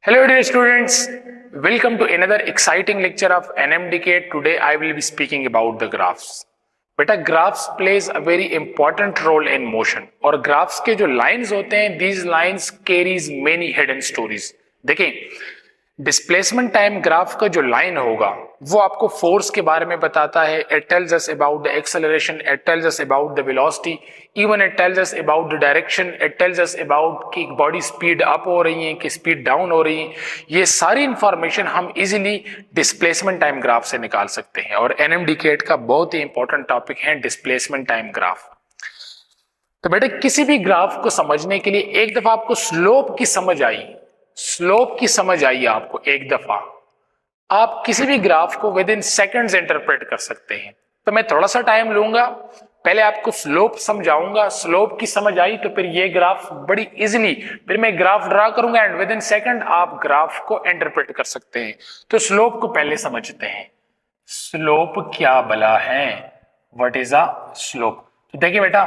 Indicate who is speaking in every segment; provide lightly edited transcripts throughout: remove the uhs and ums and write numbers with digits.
Speaker 1: Hello dear students, welcome to another exciting lecture of NMDK. Today I will be speaking about the graphs. बेटा graphs plays a very important role in motion और graphs के जो lines होते हैं these lines carries many hidden stories. देखें displacement time graph का जो line होगा वो आपको फोर्स के बारे में बताता है. It tells us about the acceleration, it tells us about the velocity, even it tells us about the direction, it tells us about कि बॉडी स्पीड अप हो रही है कि स्पीड डाउन हो रही है. ये सारी इंफॉर्मेशन हम इजीली डिस्प्लेसमेंट टाइम ग्राफ से निकाल सकते हैं और एनएमडीके का बहुत ही इंपॉर्टेंट टॉपिक है डिस्प्लेसमेंट टाइम ग्राफ. तो बेटे किसी भी ग्राफ को समझने के लिए एक दफा आपको स्लोप की समझ आई आपको एक दफा, आप किसी भी ग्राफ को विद इन सेकेंड्स इंटरप्रेट कर सकते हैं. तो मैं थोड़ा सा टाइम लूंगा, पहले आपको स्लोप समझाऊंगा. स्लोप की समझ आई तो फिर ये ग्राफ बड़ी इजीली फिर मैं ग्राफ ड्रा करूंगा एंड विद इन सेकेंड आप ग्राफ को इंटरप्रेट कर सकते हैं. तो स्लोप को पहले समझते हैं. स्लोप क्या भला है, व्हाट इज अ स्लोप? तो देखिए बेटा,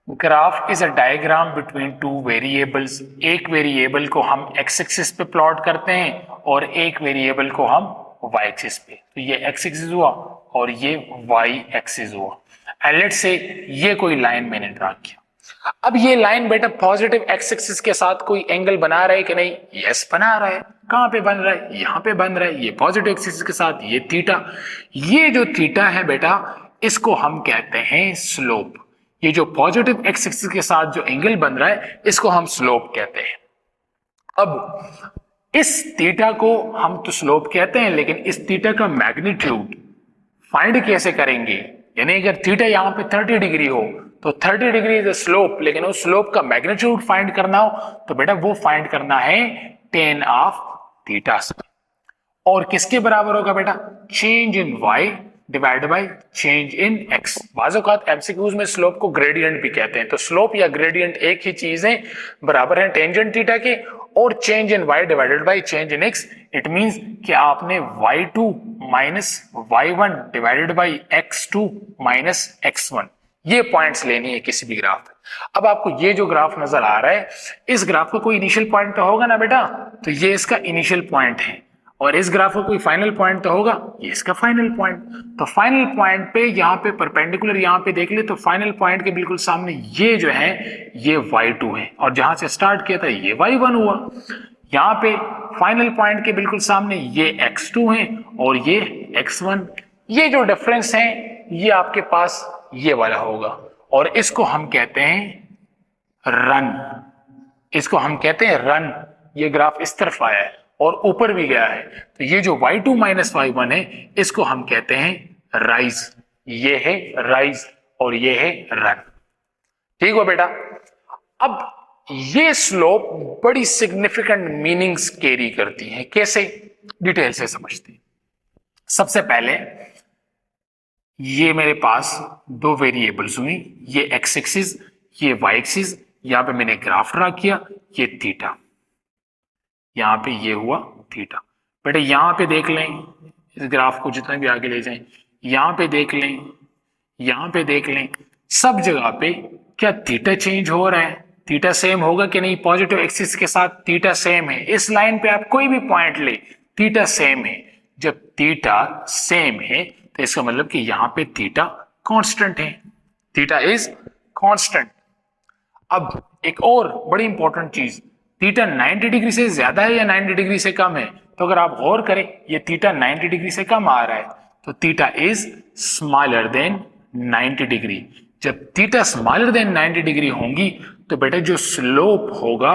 Speaker 1: graph is a diagram between two variables. एक वेरिएबल को हम एक्स एक्सिस पे प्लॉट करते हैं और एक वेरिएबल को हम वाई एक्सिस पे. तो ये एक्स एक्सिस हुआ और ये वाई एक्सिस हुआ. एंड लेट्स से ये कोई लाइन मैंने ड्रा किया. अब ये लाइन बेटा पॉजिटिव एक्स एक्सिस के साथ कोई एंगल बना रहा है कि नहीं? यस बना रहा है. कहां पे बन रहा है? यहां पे बन रहा है. ये पॉजिटिव एक्सिस के साथ ये थीटा. ये जो थीटा है बेटा इसको हम कहते हैं स्लोप. ये जो पॉजिटिव एक्स एक्सिस के साथ जो एंगल बन रहा है इसको हम स्लोप कहते हैं. अब इस थीटा को हम तो स्लोप कहते हैं, लेकिन इस थीटा का मैग्नीट्यूड फाइंड कैसे करेंगे? यानी अगर थीटा यहां पे 30 डिग्री हो तो 30 डिग्री इज अ स्लोप, लेकिन उस स्लोप का मैग्नीट्यूड फाइंड करना हो तो बेटा वो फाइंड करना है tan ऑफ थीटा से. और किसके बराबर होगा बेटा? Change in y divide by change in x. बाज़-औक़ात एमसीक्यूज में स्लोप को ग्रेडियंट भी कहते हैं. तो स्लोप या ग्रेडियंट एक ही चीज है, बराबर है टेंजेंट थीटा के. और change in y divided by change in x, it means कि आपने y2 minus y1 divided by x2 minus x1 ये पॉइंट्स लेनी है किसी भी ग्राफ में. अब आपको ये जो ग्राफ नजर आ रहा है इस ग्राफ का कोई इनिशियल पॉइंट तो होगा ना बेटा? तो ये इसका इनिशियल पॉइंट है. और इस ग्राफ का कोई फाइनल पॉइंट तो होगा, ये इसका फाइनल पॉइंट. तो फाइनल पॉइंट पे यहाँ पे परपेंडिकुलर यहाँ पे देख ले तो फाइनल पॉइंट के बिल्कुल सामने ये जो है ये y2 है और जहां से स्टार्ट किया था ये y1 हुआ. यहाँ पे फाइनल पॉइंट के बिल्कुल सामने ये x2 है और ये x1. ये जो डिफरेंस है ये आपके पास ये वाला होगा और इसको हम कहते हैं रन. इसको हम कहते हैं रन. ये ग्राफ इस तरफ आया है और ऊपर भी गया है. तो ये जो y2 माइनस y1 है इसको हम कहते हैं राइज. ये है राइज और ये है रन. ठीक हो बेटा? अब ये स्लोप बड़ी सिग्निफिकेंट मीनिंग्स कैरी करती हैं. कैसे? डिटेल से समझते हैं. सबसे पहले ये मेरे पास दो वेरिएबल्स हुई, ये एक्स एक्सिस ये वाई एक्सिस. यहां पे मैंने ग्राफ ड्रा किया, ये थीटा. यहां पे ये हुआ थीटा. बेटे यहां पे देख लें, इस ग्राफ को जितना भी आगे ले जाएं, यहां पे देख लें, यहां पे देख लें, सब जगह पे क्या थीटा चेंज हो रहा है? थीटा सेम होगा कि नहीं? पॉजिटिव एक्सिस के साथ थीटा सेम है. इस लाइन पे आप कोई भी पॉइंट ले थीटा सेम है. जब थीटा सेम है तो इसका मतलब कि यहां पे थीटा कांस्टेंट है. Theta is constant. अब एक और बड़ी इंपॉर्टेंट चीज, थीटा 90 डिग्री से ज्यादा है या 90 डिग्री से कम है? तो अगर आप गौर करें ये थीटा 90 डिग्री से कम आ रहा है तो theta is smaller than 90 degree. जब थीटा स्मॉलर देन 90 डिग्री होंगी तो बेटा जो स्लोप होगा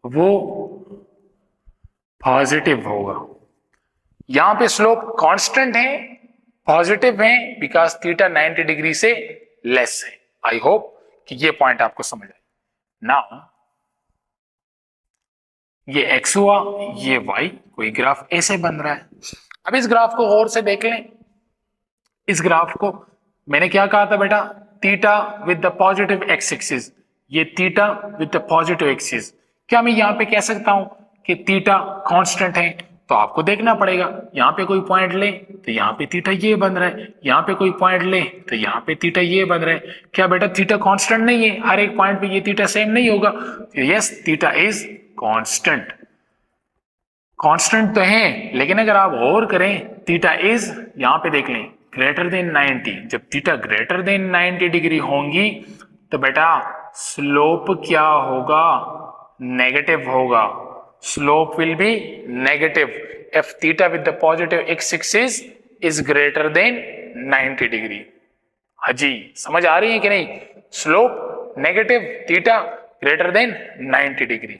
Speaker 1: वो पॉजिटिव होगा. यहां पे स्लोप कांस्टेंट है, पॉजिटिव है बिकॉज थीटा 90 डिग्री से लेस है. आई होप कि ये पॉइंट आपको समझ आए. नाउ ये x हुआ, ये y. कोई ग्राफ ऐसे बन रहा है. अब इस ग्राफ को गौर से देख लें. इस ग्राफ को मैंने क्या कहा था बेटा? Theta with the positive x axis. ये theta with the positive axis. क्या मैं यहां पे कह सकता हूं कि थीटा कांस्टेंट है? तो आपको देखना पड़ेगा. यहां पे कोई पॉइंट ले तो यहां पे थीटा ये बन रहा है, यहां पे कोई पॉइंट ले तो यहां पे थीटा ये बन रहा है. क्या बेटा थीटा कांस्टेंट नहीं है? हर एक पॉइंट पे ये थीटा सेम नहीं होगा. Yes, theta is constant. Constant तो है, लेकिन अगर आप गौर करें थीटा इज, यहां पे देख लें, ग्रेटर देन 90। जब थीटा ग्रेटर देन 90 डिग्री होंगी तो बेटा स्लोप क्या होगा? नेगेटिव होगा। Slope will be negative if theta with the positive x axis is greater than 90 degree. हाजी समझ आ रही है कि नहीं? Slope negative, theta greater than 90 degree.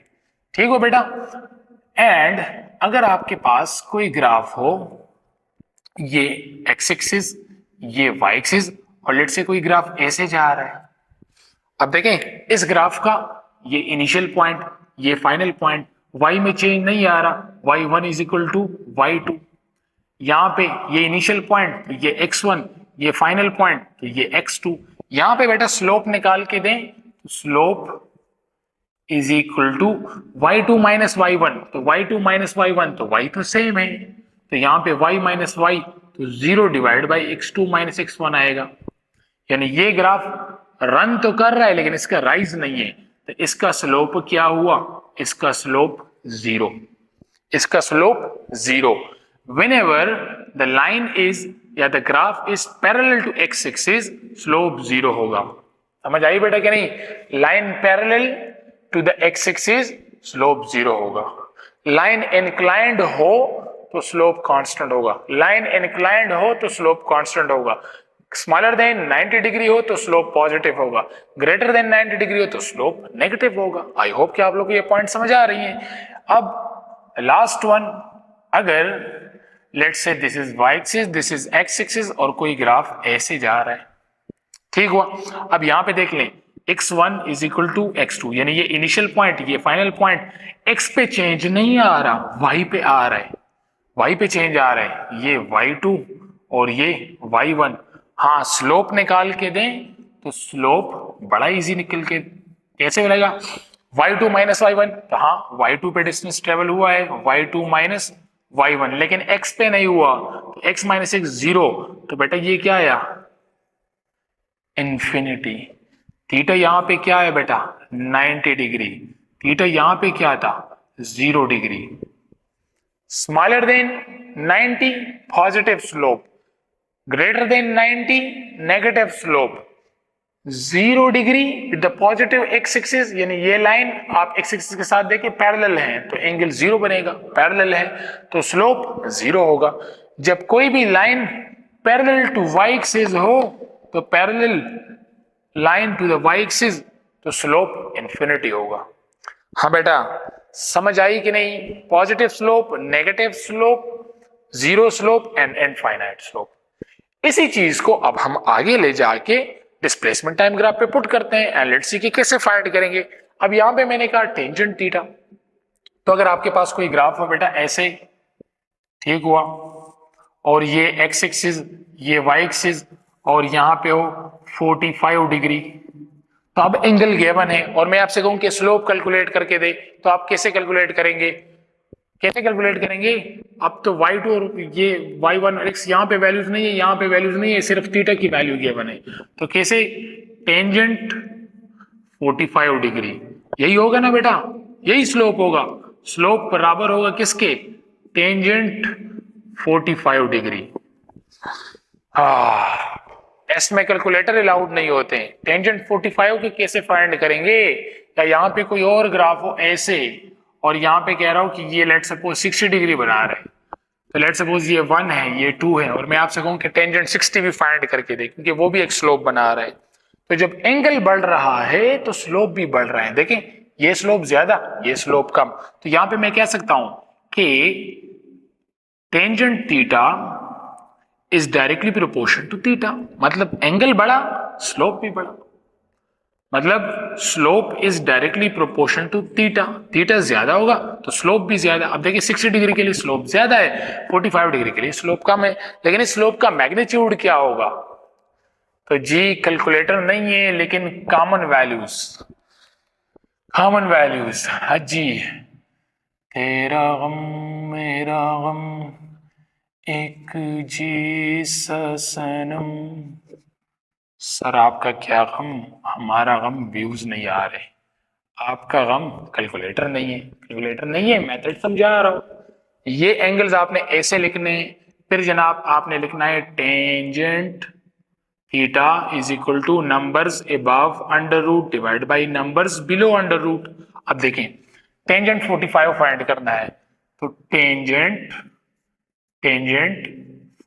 Speaker 1: ठीक हो बेटा? एंड अगर आपके पास कोई ग्राफ हो, ये एक्स एक्सिस, ये वाई एक्सिस, और लेट से कोई ग्राफ ऐसे जा रहा है। अब देखें इस ग्राफ का ये इनिशियल पॉइंट, ये फाइनल पॉइंट, वाई में चेंज नहीं आ रहा, y1 is equal to y2। यहां पे ये इनिशियल पॉइंट, ये x1, ये फाइनल पॉइंट, तो ये x2। यहां पे बेटा स्लोप निकाल के दें तो slope is equal to y2 minus y1, तो y2 माइनस y1 तो y तो सेम है, तो यहां पे y माइनस y तो 0 divide by x2 minus x1 आएगा। यानी ये ग्राफ रन तो कर रहा है लेकिन इसका राइज नहीं है, तो इसका स्लोप क्या हुआ? इसका स्लोप 0। इसका slope 0। Whenever the line is या the graph is parallel to x axis, slope 0 होगा। समझ आई बेटा कि नहीं? Line parallel to the x axis, slope 0 होगा। लाइन इंक्लाइंड हो तो स्लोप कांस्टेंट होगा। लाइन इंक्लाइंड हो तो स्लोप कांस्टेंट होगा। स्मॉलर देन 90 डिग्री हो तो स्लोप पॉजिटिव होगा। ग्रेटर देन 90 डिग्री हो तो स्लोप नेगेटिव होगा। आई होप कि आप लोग को ये पॉइंट समझ आ रही है। अब लास्ट वन, अगर let's say this is Y axis, this is X axis, और कोई ग्राफ ऐसे जा रहा है, ठीक हुआ। अब यहां पे देख लें x1 is equal to x2, यानी ये इनिशियल पॉइंट, ये फाइनल पॉइंट, x पे चेंज नहीं आ रहा, y पे आ रहा है। y पे चेंज आ रहा है, ये y2 और ये y1। हाँ स्लोप निकाल के दें तो स्लोप बड़ा इजी निकल के कैसे मिलेगा? y2 माइनस y1, तो हाँ y2 पे डिस्टेंस ट्रेवल हुआ है, y2 माइनस y1, लेकिन x पे नहीं हुआ, तो x माइनस x 0, तो बेटा ये क्या आया? इंफिनिटी। थीटा यहां पे क्या है बेटा? 90 डिग्री। थीटा यहां पे क्या था? 0 degree. Smaller than 90 positive slope, greater than 90 negative slope. 0 degree with the positive x axis, यानी ये लाइन आप एक्स एक्सिस के साथ देखिए पैरेलल है तो एंगल 0 बनेगा, पैरेलल है तो स्लोप 0 होगा। जब कोई भी line parallel to Y axis हो तो parallel line to the Y axis तो स्लोप इंफिनिटी होगा। हाँ बेटा समझ आई कि नहीं? Positive slope, negative slope, 0 slope and infinite slope. इसी चीज को अब हम आगे ले जाके डिस्प्लेसमेंट टाइम ग्राफ पे पुट करते हैं एंड लेट्स सी कि कैसे फाइंड करेंगे। अब यहां पे मैंने कहा टेंजेंट थीटा, तो अगर आपके पास कोई ग्राफ हो बेटा ऐसे, ठीक हुआ, और ये एक्स एक्सिस, ये वाई एक्सिस, और यहां पे हो 45 डिग्री, तो अब एंगल गिवन है और मैं आपसे कहूं कि स्लोप कैलकुलेट करके दे, तो आप कैसे कैलकुलेट करेंगे? कैसे कैलकुलेट करेंगे? अब तो y2 और ये y1 और x यहाँ पे वैल्यूज नहीं है, यहाँ पे वैल्यूज नहीं है, सिर्फ थीटा की वैल्यू गिवन है, तो कैसे? टेंजेंट 45 डिग्री, यही होगा ना बेटा? यही स्लोप होगा। स्लोप बराबर होगा किसके? Tangent 45 degree. टेस्ट में कैलकुलेटर अलाउड नहीं होते हैं। टेंजेंट 45 के कैसे फाइंड करेंगे? या यहाँ पे कोई और ग्राफ हो ऐसे, और यहाँ पे कह रहा हूं कि ये लेट सपोज 60 डिग्री बना रहे हैं, तो लेट सपोज ये 1 है, ये 2 है, और मैं आपसे कहूं कि टेंजेंट 60 भी फाइंड करके दे, क्योंकि वो भी एक स्लोप बना रहा है। तो जब एंगल बढ़ रहा है तो स्लोप भी बढ़ रहा है। देखें ये स्लोप ज्यादा, ये स्लोप कम, तो यहां पे मैं कह सकता हूं कि tangent theta is directly proportion to theta, मतलब एंगल बढ़ा स्लोप भी बढ़ा, मतलब slope is directly proportion to theta. Theta ज्यादा होगा तो स्लोप भी ज्यादा। अब देखिए 60 डिग्री के लिए स्लोप ज्यादा है, 45 डिग्री के लिए स्लोप कम है, लेकिन इस स्लोप का मैग्नीट्यूड क्या होगा? तो जी कैलकुलेटर नहीं है लेकिन कॉमन वैल्यूज, कॉमन वैल्यूज। हाँ जी, तेरा गम मेरा गम एक जैसा सनम, सर आपका क्या गम, हमारा गम व्यूज नहीं आ रहे। आपका गम कैलकुलेटर नहीं है, कैलकुलेटर नहीं है, मेथड समझा रहा हूं। ये एंगल्स आपने ऐसे लिखने, फिर जनाब आपने लिखना है tangent theta is equal to numbers above under root divide by numbers below under root. अब देखें टेंजेंट 45 फाइंड करना है, तो टेंजेंट टेंजेंट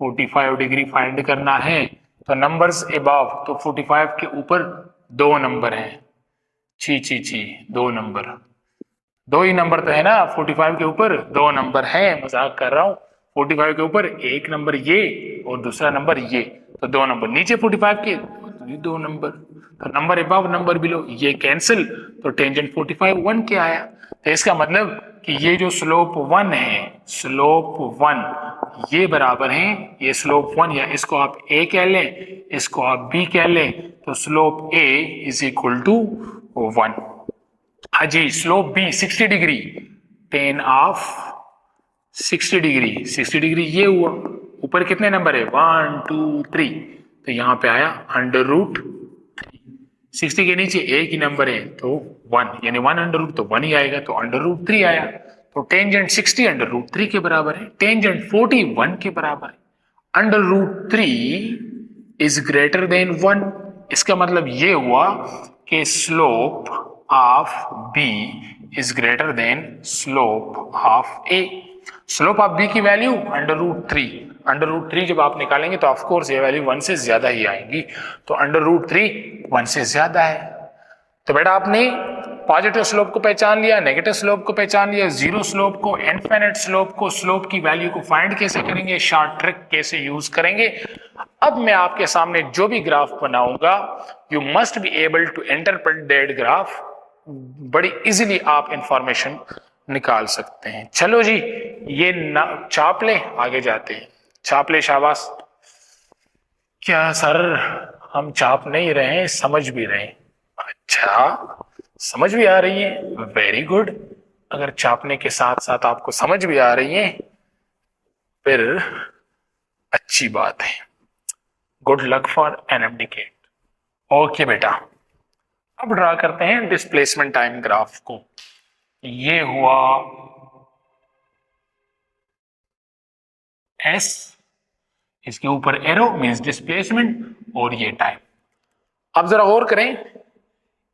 Speaker 1: 45 डिग्री फाइंड करना है, तो नंबर्स अबव, तो 45 के ऊपर दो नंबर हैं, ची दो नंबर, दो ही नंबर तो है ना, 45 के ऊपर दो नंबर हैं, मजाक कर रहा हूं। 45 के ऊपर एक नंबर ये और दूसरा नंबर ये, तो दो नंबर नीचे 45 के, तो ये दो नंबर, तो नंबर अबव नंबर बिलो ये कैंसिल, तो टेंजेंट 45 1 के आया। तो इसका मतलब कि ये जो स्लोप 1 है, स्लोप 1 ये बराबर है, ये स्लोप 1, या इसको आप a कह लें, इसको आप b कह लें, तो slope a is equal to 1। हाँ जी, slope b 60 degree, tan of 60 degree, 60 degree ये हुआ, ऊपर कितने नंबर है 1 2 3, तो यहाँ पे आया अंडर रूट 60 के नीचे एक ही नंबर है तो 1, यानी 1 अंडर रूट, तो 1 ही आएगा, तो अंडर रूट 3 आया। तो टेंजेंट 60 अंडर रूट 3 के बराबर है, टेंजेंट 41 के बराबर है, under root 3 is greater than 1। इसका मतलब ये हुआ कि slope of b is greater than slope of a। Slope of b की value under root 3, under root 3 जब आप निकालेंगे तो ऑफकोर्स ये वैल्यू 1 से ज्यादा ही आएंगी, तो अंडर रूट 3 1 से ज्यादा है। तो बेटा आपने पॉजिटिव स्लोप को पहचान लिया, नेगेटिव स्लोप को पहचान लिया, जीरो स्लोप को, इनफिनिट स्लोप को, स्लोप की वैल्यू को फाइंड कैसे करेंगे, शॉर्ट ट्रिक कैसे यूज करेंगे। अब मैं आपके सामने जो भी ग्राफ बनाऊंगा, you must be able to interpret that graph, बड़ी इजीली आप इंफॉर्मेशन निकाल सकते हैं। चलो जी, ये चाप ले, आगे जाते हैं। चाप ले, शाबाश। क्या सर हम चाप नहीं रहे हैं, समझ भी रहे हैं? अच्छा, समझ भी आ रही है, वेरी गुड। अगर चापने के साथ साथ आपको समझ भी आ रही है फिर अच्छी बात है, गुड लक फॉर एनएमडीके। ओके बेटा, अब ड्रा करते हैं डिस्प्लेसमेंट टाइम ग्राफ को। ये हुआ एस, इसके ऊपर एरो मींस डिस्प्लेसमेंट, और ये टाइम। अब जरा गौर करें,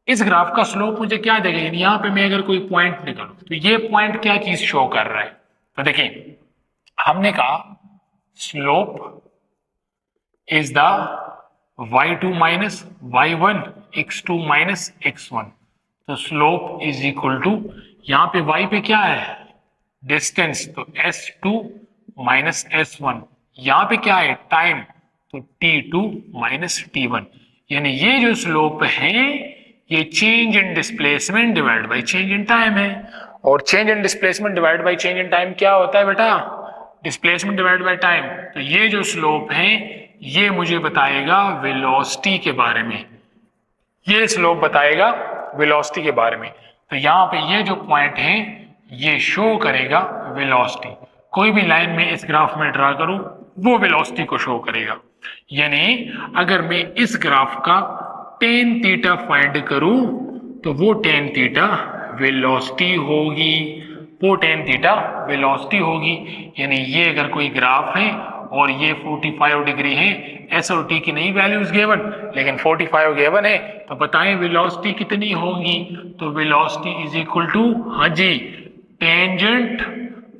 Speaker 1: इस ग्राफ का स्लोप मुझे क्या देगा, यानी यहां पे मैं अगर कोई पॉइंट निकालूं तो ये पॉइंट क्या चीज शो कर रहा है। तो देखिए हमने कहा slope is the y2 minus y1 x2 minus x1, तो स्लोप इज इक्वल टू, यहां पे y पे क्या है डिस्टेंस, तो s2 माइनस s1, यहां पे क्या है टाइम, तो t2 माइनस t1, यानी ये जो स्लोप है ये change in displacement divide by change in time है। और change in displacement divide by change in time क्या होता है बेटा, डिस्प्लेसमेंट डिवाइड बाय टाइम। तो ये जो स्लोप है ये मुझे बताएगा वेलोसिटी के बारे में, ये स्लोप बताएगा वेलोसिटी के बारे में। तो यहाँ पे ये जो पॉइंट है ये शो करेगा वेलोसिटी, कोई भी लाइन में इस ग्राफ में ड्रा करूं वो वेलोसिटी को शो करेगा। यानी अगर मैं इस ग्राफ का टेन थीटा फाइंड करूं तो वो टेन थीटा वेलोसिटी होगी, वो टेन थीटा वेलोसिटी होगी। यानी ये अगर कोई ग्राफ है और ये 45 डिग्री है, एस और टी की नहीं वैल्यूज गिवन लेकिन 45 गिवन है, तो बताएं वेलोसिटी कितनी होगी। तो वेलोसिटी इज इक्वल टू, हाँ जी, टेंजेंट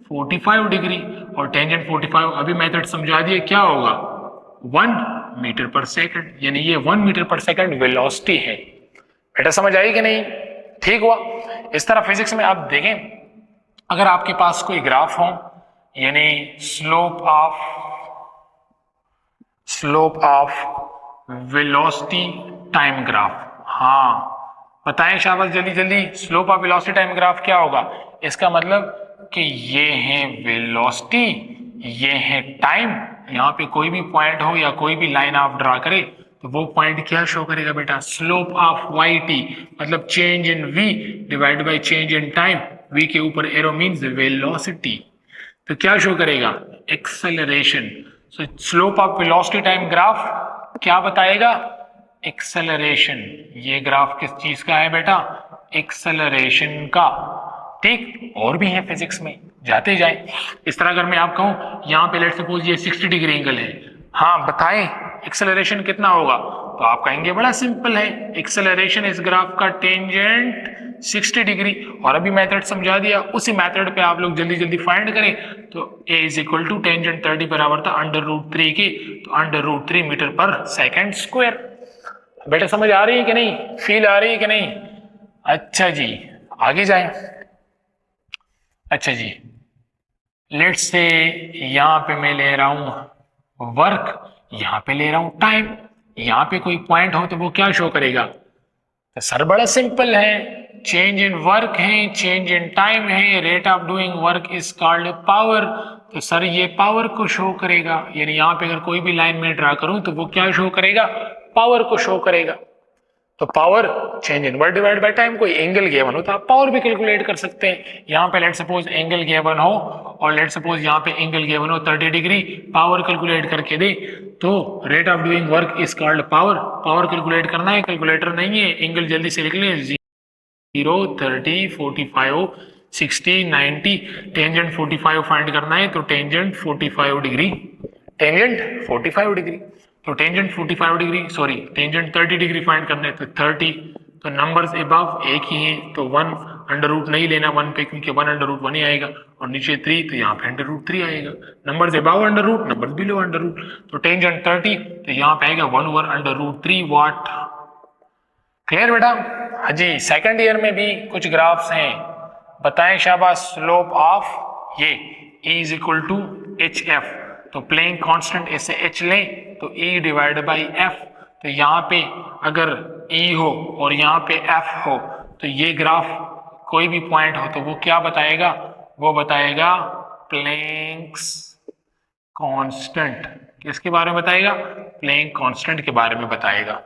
Speaker 1: 45 डिग्री, और टेंजेंट 45 अभी मेथड समझा दिए क्या होगा 1 मीटर पर सेकंड, यानी ये 1 मीटर पर सेकंड वेलोसिटी है। बेटा समझ आई कि नहीं? ठीक हुआ। इस तरह फिजिक्स में आप देखें, अगर आपके पास कोई ग्राफ हो, यानी slope of velocity time graph, हाँ बताएं शाबाश जल्दी जल्दी, slope of velocity time graph क्या होगा। इसका मतलब कि ये है वेलोसिटी, ये है टाइम, यहाँ पे कोई भी पॉइंट हो या कोई भी लाइन आप ड्रा करें तो वो पॉइंट क्या शो करेगा बेटा, स्लोप ऑफ वाई टी, मतलब change in v divide by change in time, v के ऊपर एरो मींस वेलोसिटी, तो क्या शो करेगा acceleration. So slope of velocity time graph क्या बताएगा, एक्सेलरेशन। ये ग्राफ किस चीज का है बेटा, एक्सेलरेशन का। ठीक, और भी है फिजिक्स में, जाते जाएं। इस तरह अगर मैं आप कहूं यहाँ पे लेट्स सपोज ये 60 डिग्री एंगल है, हाँ बताएं एक्सेलरेशन कितना होगा, तो आप कहेंगे बड़ा सिंपल है, एक्सेलरेशन इस ग्राफ का टेंजेंट 60 डिग्री। और अभी मेथड समझा दिया, उसी मेथड पे आप लोग जल्दी जल्दी फाइंड करें। तो a is equal to tangent 30 बराबर था √3 के, तो √3 मीटर पर सेकेंड स्क्वायर। बेटा समझ आ रही है कि नहीं, फील आ रही है कि नहीं? अच्छा जी, आगे जाएं। अच्छा जी, लेट्स से यहां पे मैं ले रहा हूं वर्क, यहां पे ले रहा हूं टाइम, यहां पे कोई पॉइंट हो तो वो क्या शो करेगा? तो सर बड़ा सिंपल है, चेंज इन वर्क है, चेंज इन टाइम है, rate of doing work is called power. तो सर ये पावर को शो करेगा, यानी यहाँ पे अगर कोई भी लाइन में ड्रा करूं तो वो क्या शो करेगा? पावर को शो करेगा। तो power change in work divide by time, कोई एंगल गिवन हो तो आप पावर भी कैलकुलेट कर सकते हैं। यहाँ पे लेट सपोज एंगल गिवन हो और लेट सपोज यहाँ पे एंगल गिवन हो 30 डिग्री, पावर कैलकुलेट करके दे तो rate of doing work is called power. Power calculate करना है, कैलकुलेटर नहीं है, एंगल जल्दी से लिख लें, 0, 30, 45, 60, 90, टेंजेंट 45 फाइंड करना है, तो टेंजेंट 45 डिग्री, टेंजेंट 45 डिग्री, तो tangent 45 degree sorry tangent 30 degree find करना है, तो 30, तो नंबर्स अबव एक ही है, तो 1 अंडर रूट नहीं लेना 1 पे, क्योंकि 1 अंडर रूट 1 ही आएगा, और नीचे 3 तो यहाँ पे अंडर रूट 3 आएगा। Numbers above under root, numbers below under root, तो टेंजेंट 30 तो यहाँ पे आएगा 1/√3 वाट। क्लियर बेटा? हाँ जी, सेकंड ईयर में भी कुछ ग्राफ्स हैं, बताएं शाबाश। स्लोप ऑफ ये E is equal to HF, तो प्लेइंग कांस्टेंट ऐसे H लें तो E डिवाइड बाई F, तो यहाँ पे अगर E हो और यहाँ पे F हो तो ये ग्राफ कोई भी पॉइंट हो तो वो क्या बताएगा? वो बताएगा प्लैंक्स कांस्टेंट। किसके बारे में बताएगा? प्लैंक कांस्टेंट के बारे में बताएगा।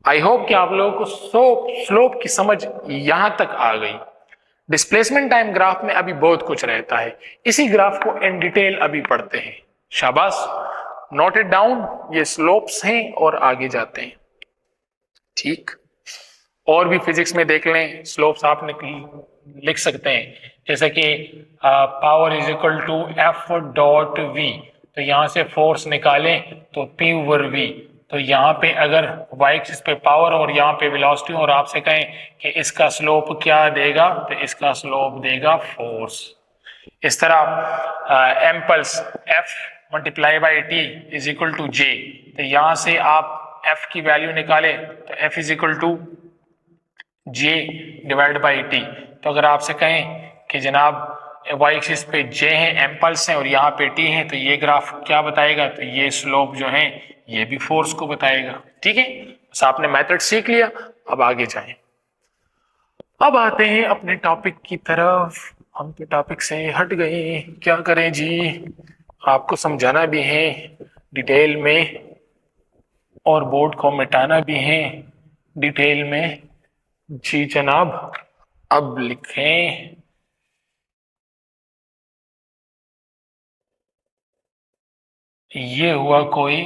Speaker 1: आई होप कि आप लोगों को स्लोप की समझ यहां तक आ गई। डिस्प्लेसमेंट टाइम ग्राफ में अभी बहुत कुछ रहता है, इसी ग्राफ को इन डिटेल अभी पढ़ते हैं। शाबाश, नोट इट डाउन, ये स्लोप्स हैं और आगे जाते हैं। ठीक, और भी फिजिक्स में देख लें, स्लोप्स आप लिख सकते हैं, जैसे कि power is equal to F.V, तो यहां से फोर्स निकालें तो P/V, तो यहाँ पे अगर y एक्सिस पे पावर और यहाँ पे वेलोसिटी और आपसे कहें कि इसका स्लोप क्या देगा, तो इसका स्लोप देगा फोर्स। इस तरह impulse F multiply by T is equal to J, तो यहाँ से आप F की वैल्यू निकालें तो F is equal to J divide by T। तो अगर आपसे कहें कि जनाब y एक्सिस पे J है, एम्पल्स हैं और यहाँ पे T है, तो ये ग्राफ क्या बताएगा? तो ये स्लोप जो है ये भी फोर्स को बताएगा। ठीक है, बस आपने मेथड सीख लिया, अब आगे जाएं। अब आते हैं अपने टॉपिक की तरफ। हम तो टॉपिक से हट गए, क्या करें जी, आपको समझाना भी है डिटेल में और बोर्ड को मिटाना भी है डिटेल में। जी जनाब, अब लिखें ये हुआ कोई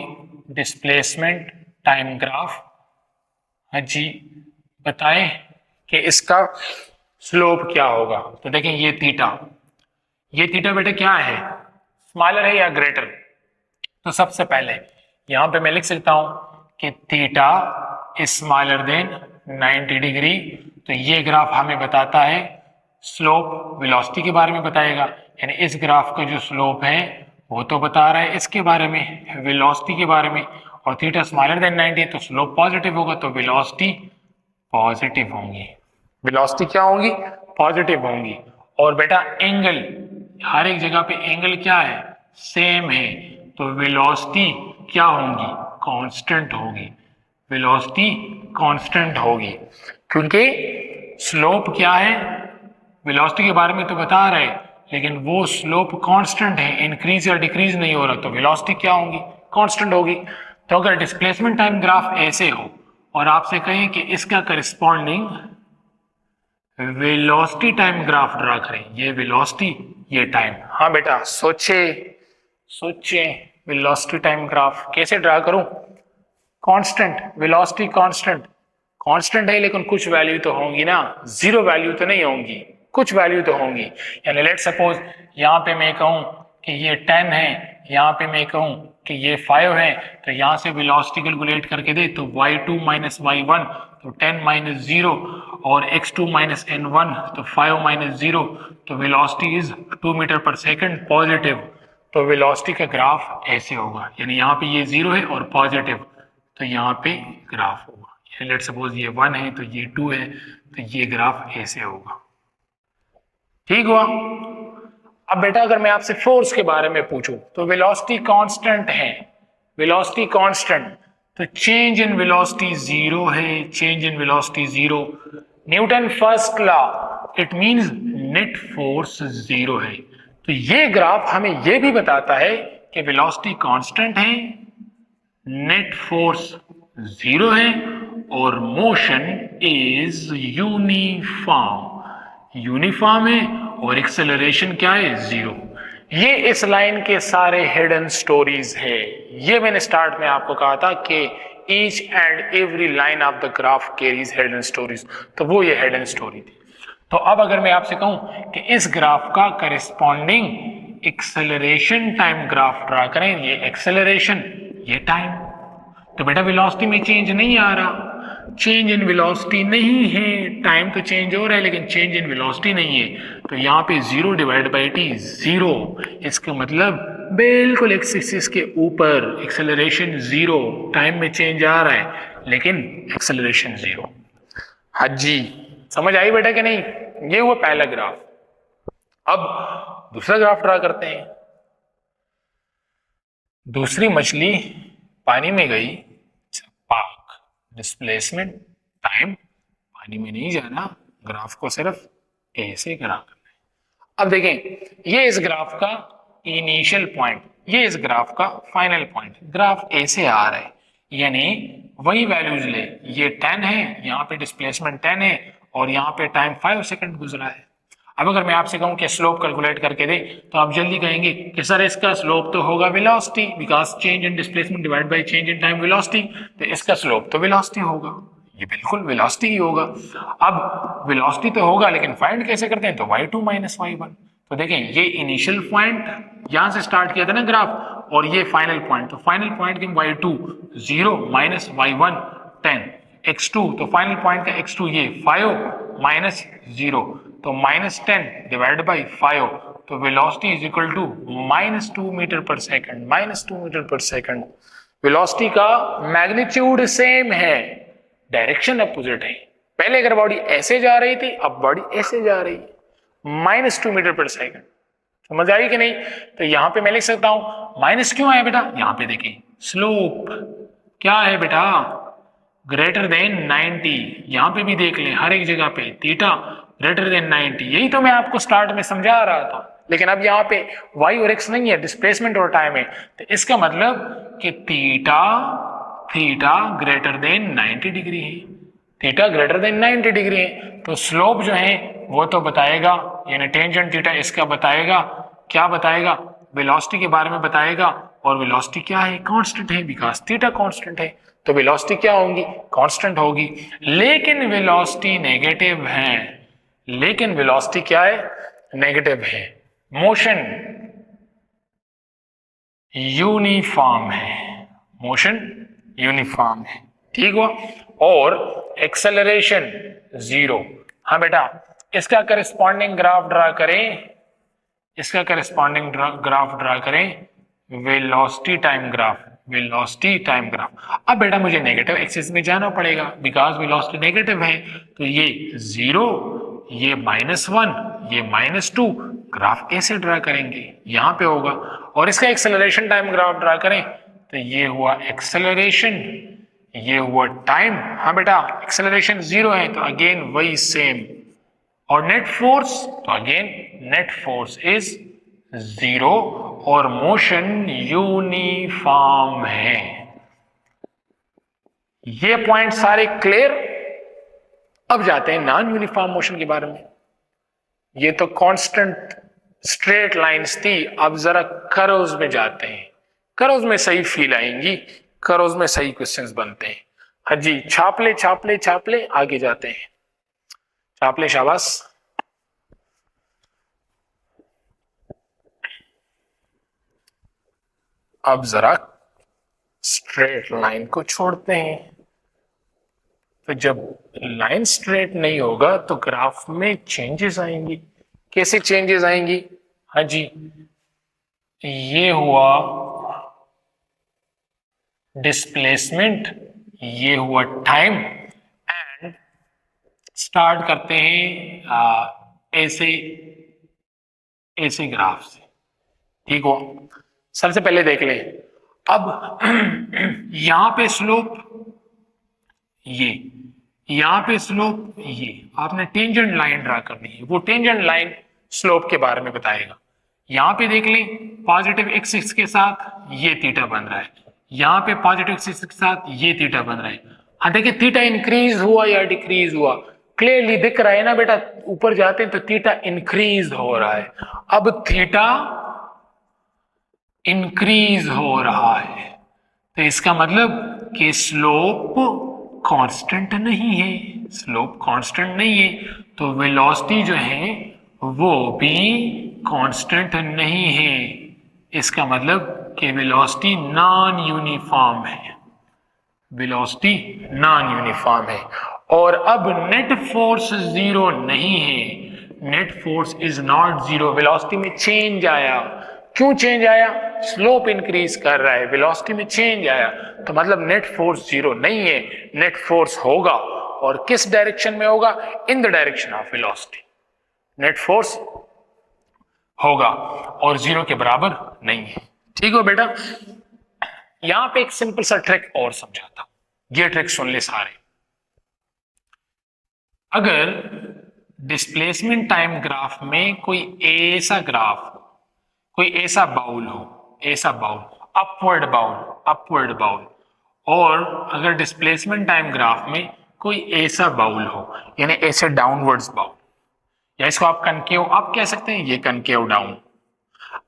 Speaker 1: डिस्प्लेसमेंट टाइम ग्राफ। हाँ जी, बताएं कि इसका स्लोप क्या होगा। तो देखें ये थीटा बेटा क्या है, स्मॉलर है या ग्रेटर? तो सबसे पहले यहां पे मैं लिख सकता हूं कि theta is smaller than 90 degree. तो ये ग्राफ हमें बताता है स्लोप वेलोसिटी के बारे में बताएगा, यानी इस ग्राफ का जो स्लोप है वो तो बता रहा है इसके बारे में, वेलोसिटी के बारे में। और थीटा स्मॉलर देन 90 तो स्लोप पॉजिटिव होगा, तो वेलोसिटी पॉजिटिव होंगी। वेलोसिटी क्या होंगी? पॉजिटिव होंगी। और बेटा एंगल, हर एक जगह पे एंगल क्या है? सेम है, तो वेलोसिटी क्या होंगी? कांस्टेंट होगी। वेलोसिटी कांस्टेंट होगी, क्योंकि स्लोप क्या है? वेलोसिटी के बारे में तो बता रहे, लेकिन वो स्लोप कांस्टेंट है, इंक्रीज या डिक्रीज नहीं हो रहा, तो वेलोसिटी क्या होगी? कांस्टेंट होगी। तो अगर डिस्प्लेसमेंट टाइम ग्राफ ऐसे हो और आपसे कहें कि इसका corresponding velocity time graph draw करें, ये वेलोसिटी ये टाइम। हाँ बेटा सोचे वेलोसिटी टाइम ग्राफ कैसे ड्रा करूं? कांस्टेंट वेलोसिटी, कांस्टेंट कांस्टेंट है लेकिन कुछ वैल्यू तो होंगी ना, जीरो वैल्यू तो नहीं होंगी, कुछ वैल्यू तो होंगी। यानी लेट सपोज यहाँ पे मैं कहूँ कि ये 10 है, यहाँ पे मैं कहूँ कि ये 5 है, तो यहाँ से वेलोसिटी कैलकुलेट करके दे तो y2 माइनस y1 तो 10 माइनस 0 और x2 माइनस n1 तो 5 माइनस 0, तो वेलोसिटी इज 2 मीटर पर सेकंड पॉजिटिव। तो वेलोसिटी का ग्राफ ऐसे होगा, यानी यहाँ पे ये 0 है और पॉजिटिव, तो यहाँ पे ग्राफ होगा। लेट सपोज ये 1 है तो ये 2 है, तो ये ग्राफ ऐसे होगा। ठीक हुआ। अब बेटा अगर मैं आपसे फोर्स के बारे में पूछूं तो वेलोसिटी कांस्टेंट है, वेलोसिटी कांस्टेंट, तो चेंज इन वेलोसिटी जीरो है, change in velocity zero. Newton first law, it means net force zero है। तो ये ग्राफ हमें ये भी बताता है कि वेलोसिटी कांस्टेंट है, नेट फोर्स जीरो है और मोशन इज यूनिफॉर्म, यूनिफॉर्म है और एक्सेलरेशन क्या है, जीरो। ये इस लाइन के सारे हिडन स्टोरीज है। ये मैंने स्टार्ट में आपको कहा था कि each and every line of the graph carries hidden stories, तो वो ये हिडन स्टोरी थी। तो अब अगर मैं आपसे कहूं कि इस ग्राफ का corresponding acceleration time graph draw करें, ये एक्सेलरेशन ये टाइम, तो बेटा वेलोसिटी में चेंज नहीं आ रहा, चेंज इन वेलोसिटी नहीं है, टाइम तो चेंज हो रहा है लेकिन चेंज इन वेलोसिटी नहीं है, तो यहाँ पे 0 डिवाइड बाई टी 0, इसका मतलब बिल्कुल एक्स एक्सिस के ऊपर एक्सेलरेशन 0, टाइम में चेंज आ रहा है लेकिन एक्सेलरेशन 0। हाँ जी, समझ आई बेटा कि नहीं? ये हुआ पहला ग्राफ। अब दूसरा ग्राफ ड्रा करते हैं। दूसरी मछली पानी में गई, पाक डिस्प्लेसमेंट टाइम, पानी में नहीं जाना, ग्राफ को सिर्फ ऐसे करा करना है। अब देखें, ये इस ग्राफ का इनिशियल पॉइंट, ये इस ग्राफ का फाइनल पॉइंट, ग्राफ ऐसे आ रहा है, यानी वही वैल्यूज ले, ये 10 है, यहाँ पे डिस्प्लेसमेंट 10 है और यहाँ पे टाइम 5 सेकंड गुजरा है। अब अगर मैं आपसे कहूं कि स्लोप कैलकुलेट करके दे, तो आप जल्दी कहेंगे कि सर इसका स्लोप तो होगा velocity, because change in displacement divide by change in time velocity, तो इसका स्लोप तो वेलोसिटी होगा, ये बिल्कुल वेलोसिटी ही होगा। अब वेलोसिटी तो होगा लेकिन फाइंड कैसे करते हैं, तो y2 माइनस y1। तो देखें, ये इनिशियल पॉइंट यहां से स्टार्ट किया था ना ग्राफ, और ये फाइनल पॉइंट, तो फाइनल पॉइंट की y2 0 माइनस y1 10, x2 तो फाइनल पॉइंट का x2 ये 5 माइनस 0, तो माइनस 10 डिवाइड बाई 5, तो velocity is equal to minus 2 meter पर सेकंड, माइनस 2 मीटर पर सेकंड। वेलोसिटी का मैग्नीट्यूड सेम है, डायरेक्शन अपोजिट है। पहले अगर बॉडी ऐसे जा रही थी, अब बॉडी ऐसे जा रही है, माइनस 2 मीटर पर सेकंड। समझ आई कि नहीं? तो यहां पे मैं लिख सकता हूं, माइनस क्यों है बेटा, यहां पे देखिए स्लोप क्या है बेटा, ग्रेटर देन 90, यहां पे भी देख लें हर एक जगह पे थीटा ग्रेटर देन 90, यही तो मैं आपको स्टार्ट में समझा रहा था। लेकिन अब यहाँ पे y और x नहीं है, डिस्प्लेसमेंट और टाइम है, तो इसका मतलब कि थीटा ग्रेटर देन 90 डिग्री है, थीटा ग्रेटर देन 90 डिग्री है, तो स्लोप जो है वो तो बताएगा, यानी टेंजेंट थीटा इसका बताएगा, क्या बताएगा, वेलोसिटी के बारे में बताएगा। और वेलोसिटी क्या है, कांस्टेंट है, बिकॉज थीटा कांस्टेंट है, तो वेलोसिटी क्या होगी, कांस्टेंट होगी। लेकिन वेलोसिटी नेगेटिव है, लेकिन वेलोसिटी क्या है, नेगेटिव है। मोशन यूनिफॉर्म है, मोशन यूनिफॉर्म है, ठीक हुआ। और एक्सेलरेशन 0। हाँ बेटा, इसका करेस्पॉन्डिंग ग्राफ ड्रा करें, इसका करेस्पॉन्डिंग ग्राफ ड्रा करें, velocity time graph, velocity time graph. अब बेटा मुझे नेगेटिव एक्सिस में जाना पड़ेगा, बिकॉज वेलोसिटी नेगेटिव है, तो ये 0, ये -1, ये -2, ग्राफ ऐसे ड्रा करेंगे, यहां पे होगा। और इसका एक्सेलरेशन टाइम ग्राफ ड्रा करें, तो ये हुआ एक्सेलरेशन, ये हुआ टाइम। हाँ बेटा, एक्सेलरेशन 0 है तो अगेन वही सेम, और नेट फोर्स, तो अगेन नेट फोर्स इज 0 और मोशन यूनिफॉर्म है। ये पॉइंट सारे क्लियर। अब जाते हैं नॉन यूनिफॉर्म मोशन के बारे में। ये तो कांस्टेंट स्ट्रेट लाइंस थी, अब जरा कर्व्स में जाते हैं। कर्व्स में सही फील आएंगी, कर्व्स में सही क्वेश्चंस बनते हैं। हाँ जी, छाप ले छाप ले छाप ले, आगे जाते हैं, छाप ले, शाबाश। अब जरा स्ट्रेट लाइन को छोड़ते हैं। तो जब लाइन स्ट्रेट नहीं होगा तो ग्राफ में चेंजेस आएंगी। कैसे चेंजेस आएंगी? हाँ जी, ये हुआ डिस्प्लेसमेंट, ये हुआ टाइम, एंड स्टार्ट करते हैं ऐसे ऐसे ग्राफ से। ठीक हो? सबसे पहले देख लें, अब यहां पे स्लोप ये, यहां पे स्लोप ये, आपने टेंजेंट लाइन ड्रा करनी है, वो टेंजेंट लाइन स्लोप के बारे में बताएगा। यहां पे देख लें, पॉजिटिव एक्सिस के साथ ये थीटा बन रहा है, यहां पे पॉजिटिव एक्सिस के साथ ये थीटा बन रहा है। हाँ देखिए, थीटा इंक्रीज हुआ या डिक्रीज हुआ, क्लियरली दिख रहा है ना बेटा। ऊपर जाते हैं तो थीटा इंक्रीज हो रहा है। अब थीटा इंक्रीज हो रहा है, तो इसका मतलब कि स्लोप कांस्टेंट नहीं है, स्लोप कांस्टेंट नहीं है, तो वेलोसिटी जो है वो भी कांस्टेंट नहीं है। इसका मतलब कि वेलोसिटी नॉन यूनिफॉर्म है, वेलोसिटी नॉन यूनिफॉर्म है। और अब नेट फोर्स जीरो नहीं है, net force is not zero, velocity में चेंज आया। क्यों चेंज आया? स्लोप इंक्रीज कर रहा है, वेलोसिटी में चेंज आया, तो मतलब नेट फोर्स जीरो नहीं है, नेट फोर्स होगा। और किस डायरेक्शन में होगा? In the direction of velocity net force होगा, और जीरो के बराबर नहीं है। ठीक हो बेटा? यहां पे एक सिंपल सा ट्रिक और समझाता हूं, ये ट्रिक सुन ले सारे। अगर डिस्प्लेसमेंट टाइम ग्राफ में कोई ऐसा ग्राफ हो, कोई ऐसा बाउल हो, ऐसा bowl, upward bowl, upward bowl, और अगर डिस्प्लेसमेंट टाइम ग्राफ में कोई ऐसा बाउल हो, यानी ऐसे डाउनवर्ड्स बाउल, या इसको आप कनकेव अप कह सकते हैं, ये कनकेव डाउन।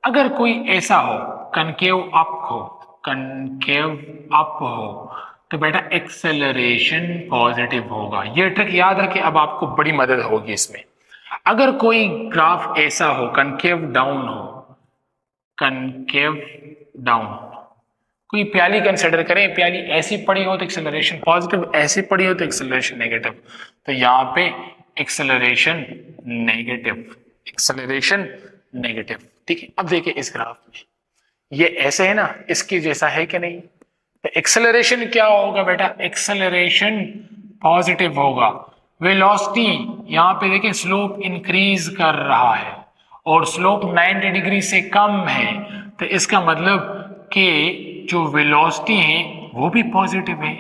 Speaker 1: अगर कोई ऐसा हो कनकेव अप हो, कनकेव अप हो, तो बेटा एक्सेलरेशन पॉजिटिव होगा। ये ट्रिक याद रखें, अब आपको बड़ी मदद होगी इसमें। अगर कोई ग्राफ ऐसा हो कनकेव डाउन हो, कनकेव डाउन, कोई प्याली कंसिडर करें, प्याली ऐसी पड़ी हो तो एक्सेलरेशन पॉजिटिव, ऐसी पड़ी हो तो एक्सेलरेशन नेगेटिव, तो यहां पे एक्सेलरेशन नेगेटिव, एक्सेलरेशन नेगेटिव। ठीक है, अब देखिए इस ग्राफ में ये ऐसे है ना, इसकी जैसा है कि नहीं? तो एक्सेलरेशन क्या होगा बेटा? एक्सेलरेशन पॉजिटिव होगा। वेलोसिटी यहां पे देखिए स्लोप इंक्रीज कर रहा है, और स्लोप 90 डिग्री से कम है, तो इसका मतलब कि जो वेलोसिटी है वो भी पॉजिटिव है।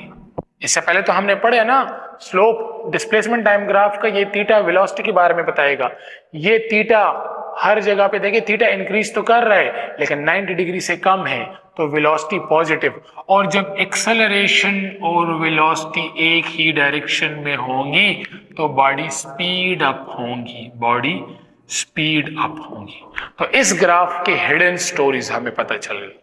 Speaker 1: इससे पहले तो हमने पढ़े ना, स्लोप डिस्प्लेसमेंट टाइम ग्राफ का ये थीटा वेलोसिटी के बारे में बताएगा। ये थीटा हर जगह पे देखिए थीटा इंक्रीज तो कर रहा है, लेकिन 90 डिग्री से कम है, तो वेलोसिटी पॉजिटिव। और जब एक्सेलरेशन और वेलोसिटी एक ही डायरेक्शन में होंगी तो बॉडी स्पीड अप होंगी, बॉडी स्पीड अप होंगी। तो इस ग्राफ के हिडन स्टोरीज हमें पता चल गई।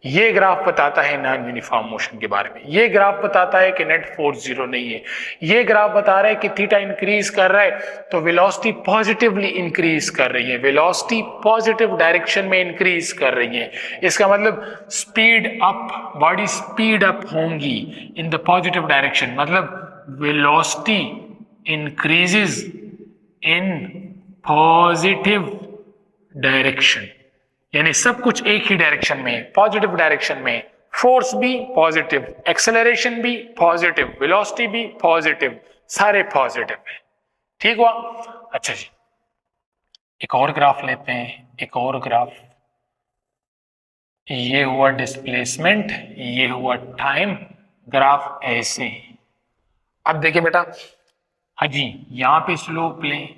Speaker 1: ये ग्राफ बताता है नॉन यूनिफॉर्म मोशन के बारे में, ये ग्राफ बताता है कि नेट फोर्स जीरो नहीं है, ये ग्राफ बता रहा है कि थीटा इंक्रीज कर रहा है तो वेलोसिटी पॉजिटिवली इंक्रीज कर रही है, वेलोसिटी पॉजिटिव डायरेक्शन में इंक्रीज कर रही है। इसका मतलब speed up, body speed up होंगी इन द पॉजिटिव डायरेक्शन, मतलब velocity increases in positive direction, यानी सब कुछ एक ही डायरेक्शन में है, पॉजिटिव डायरेक्शन में। फोर्स भी पॉजिटिव, एक्सेलरेशन भी पॉजिटिव, वेलोसिटी भी पॉजिटिव, सारे पॉजिटिव है। ठीक हुआ? अच्छा जी, एक और ग्राफ लेते हैं, एक और ग्राफ। ये हुआ डिस्प्लेसमेंट, ये हुआ टाइम, ग्राफ ऐसे। अब देखिए बेटा, हाँ जी, यहां पे स्लोप लें,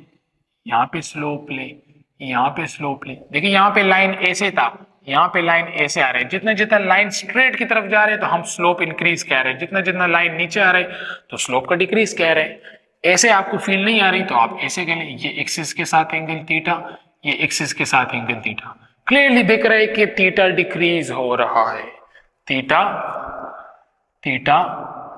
Speaker 1: यहां पे स्लोप लें, यहां पे स्लोप लें। देखिए यहां पे लाइन ऐसे था, यहां पे लाइन ऐसे आ रहे हैं, जितना जितना लाइन स्ट्रेट की तरफ जा रहे हैं तो हम स्लोप इंक्रीज कह रहे हैं, जितना जितना लाइन नीचे आ रहे हैं तो स्लोप का डिक्रीज कह रहे हैं। ऐसे आपको फील नहीं आ रही तो आप ऐसे कह लें, ये एक्सिस के साथ एंगल थीटा, ये एक्सिस के साथ एंगल थीटा। क्लियरली दिख रहा है कि थीटा डिक्रीज हो रहा है, थीटा थीटा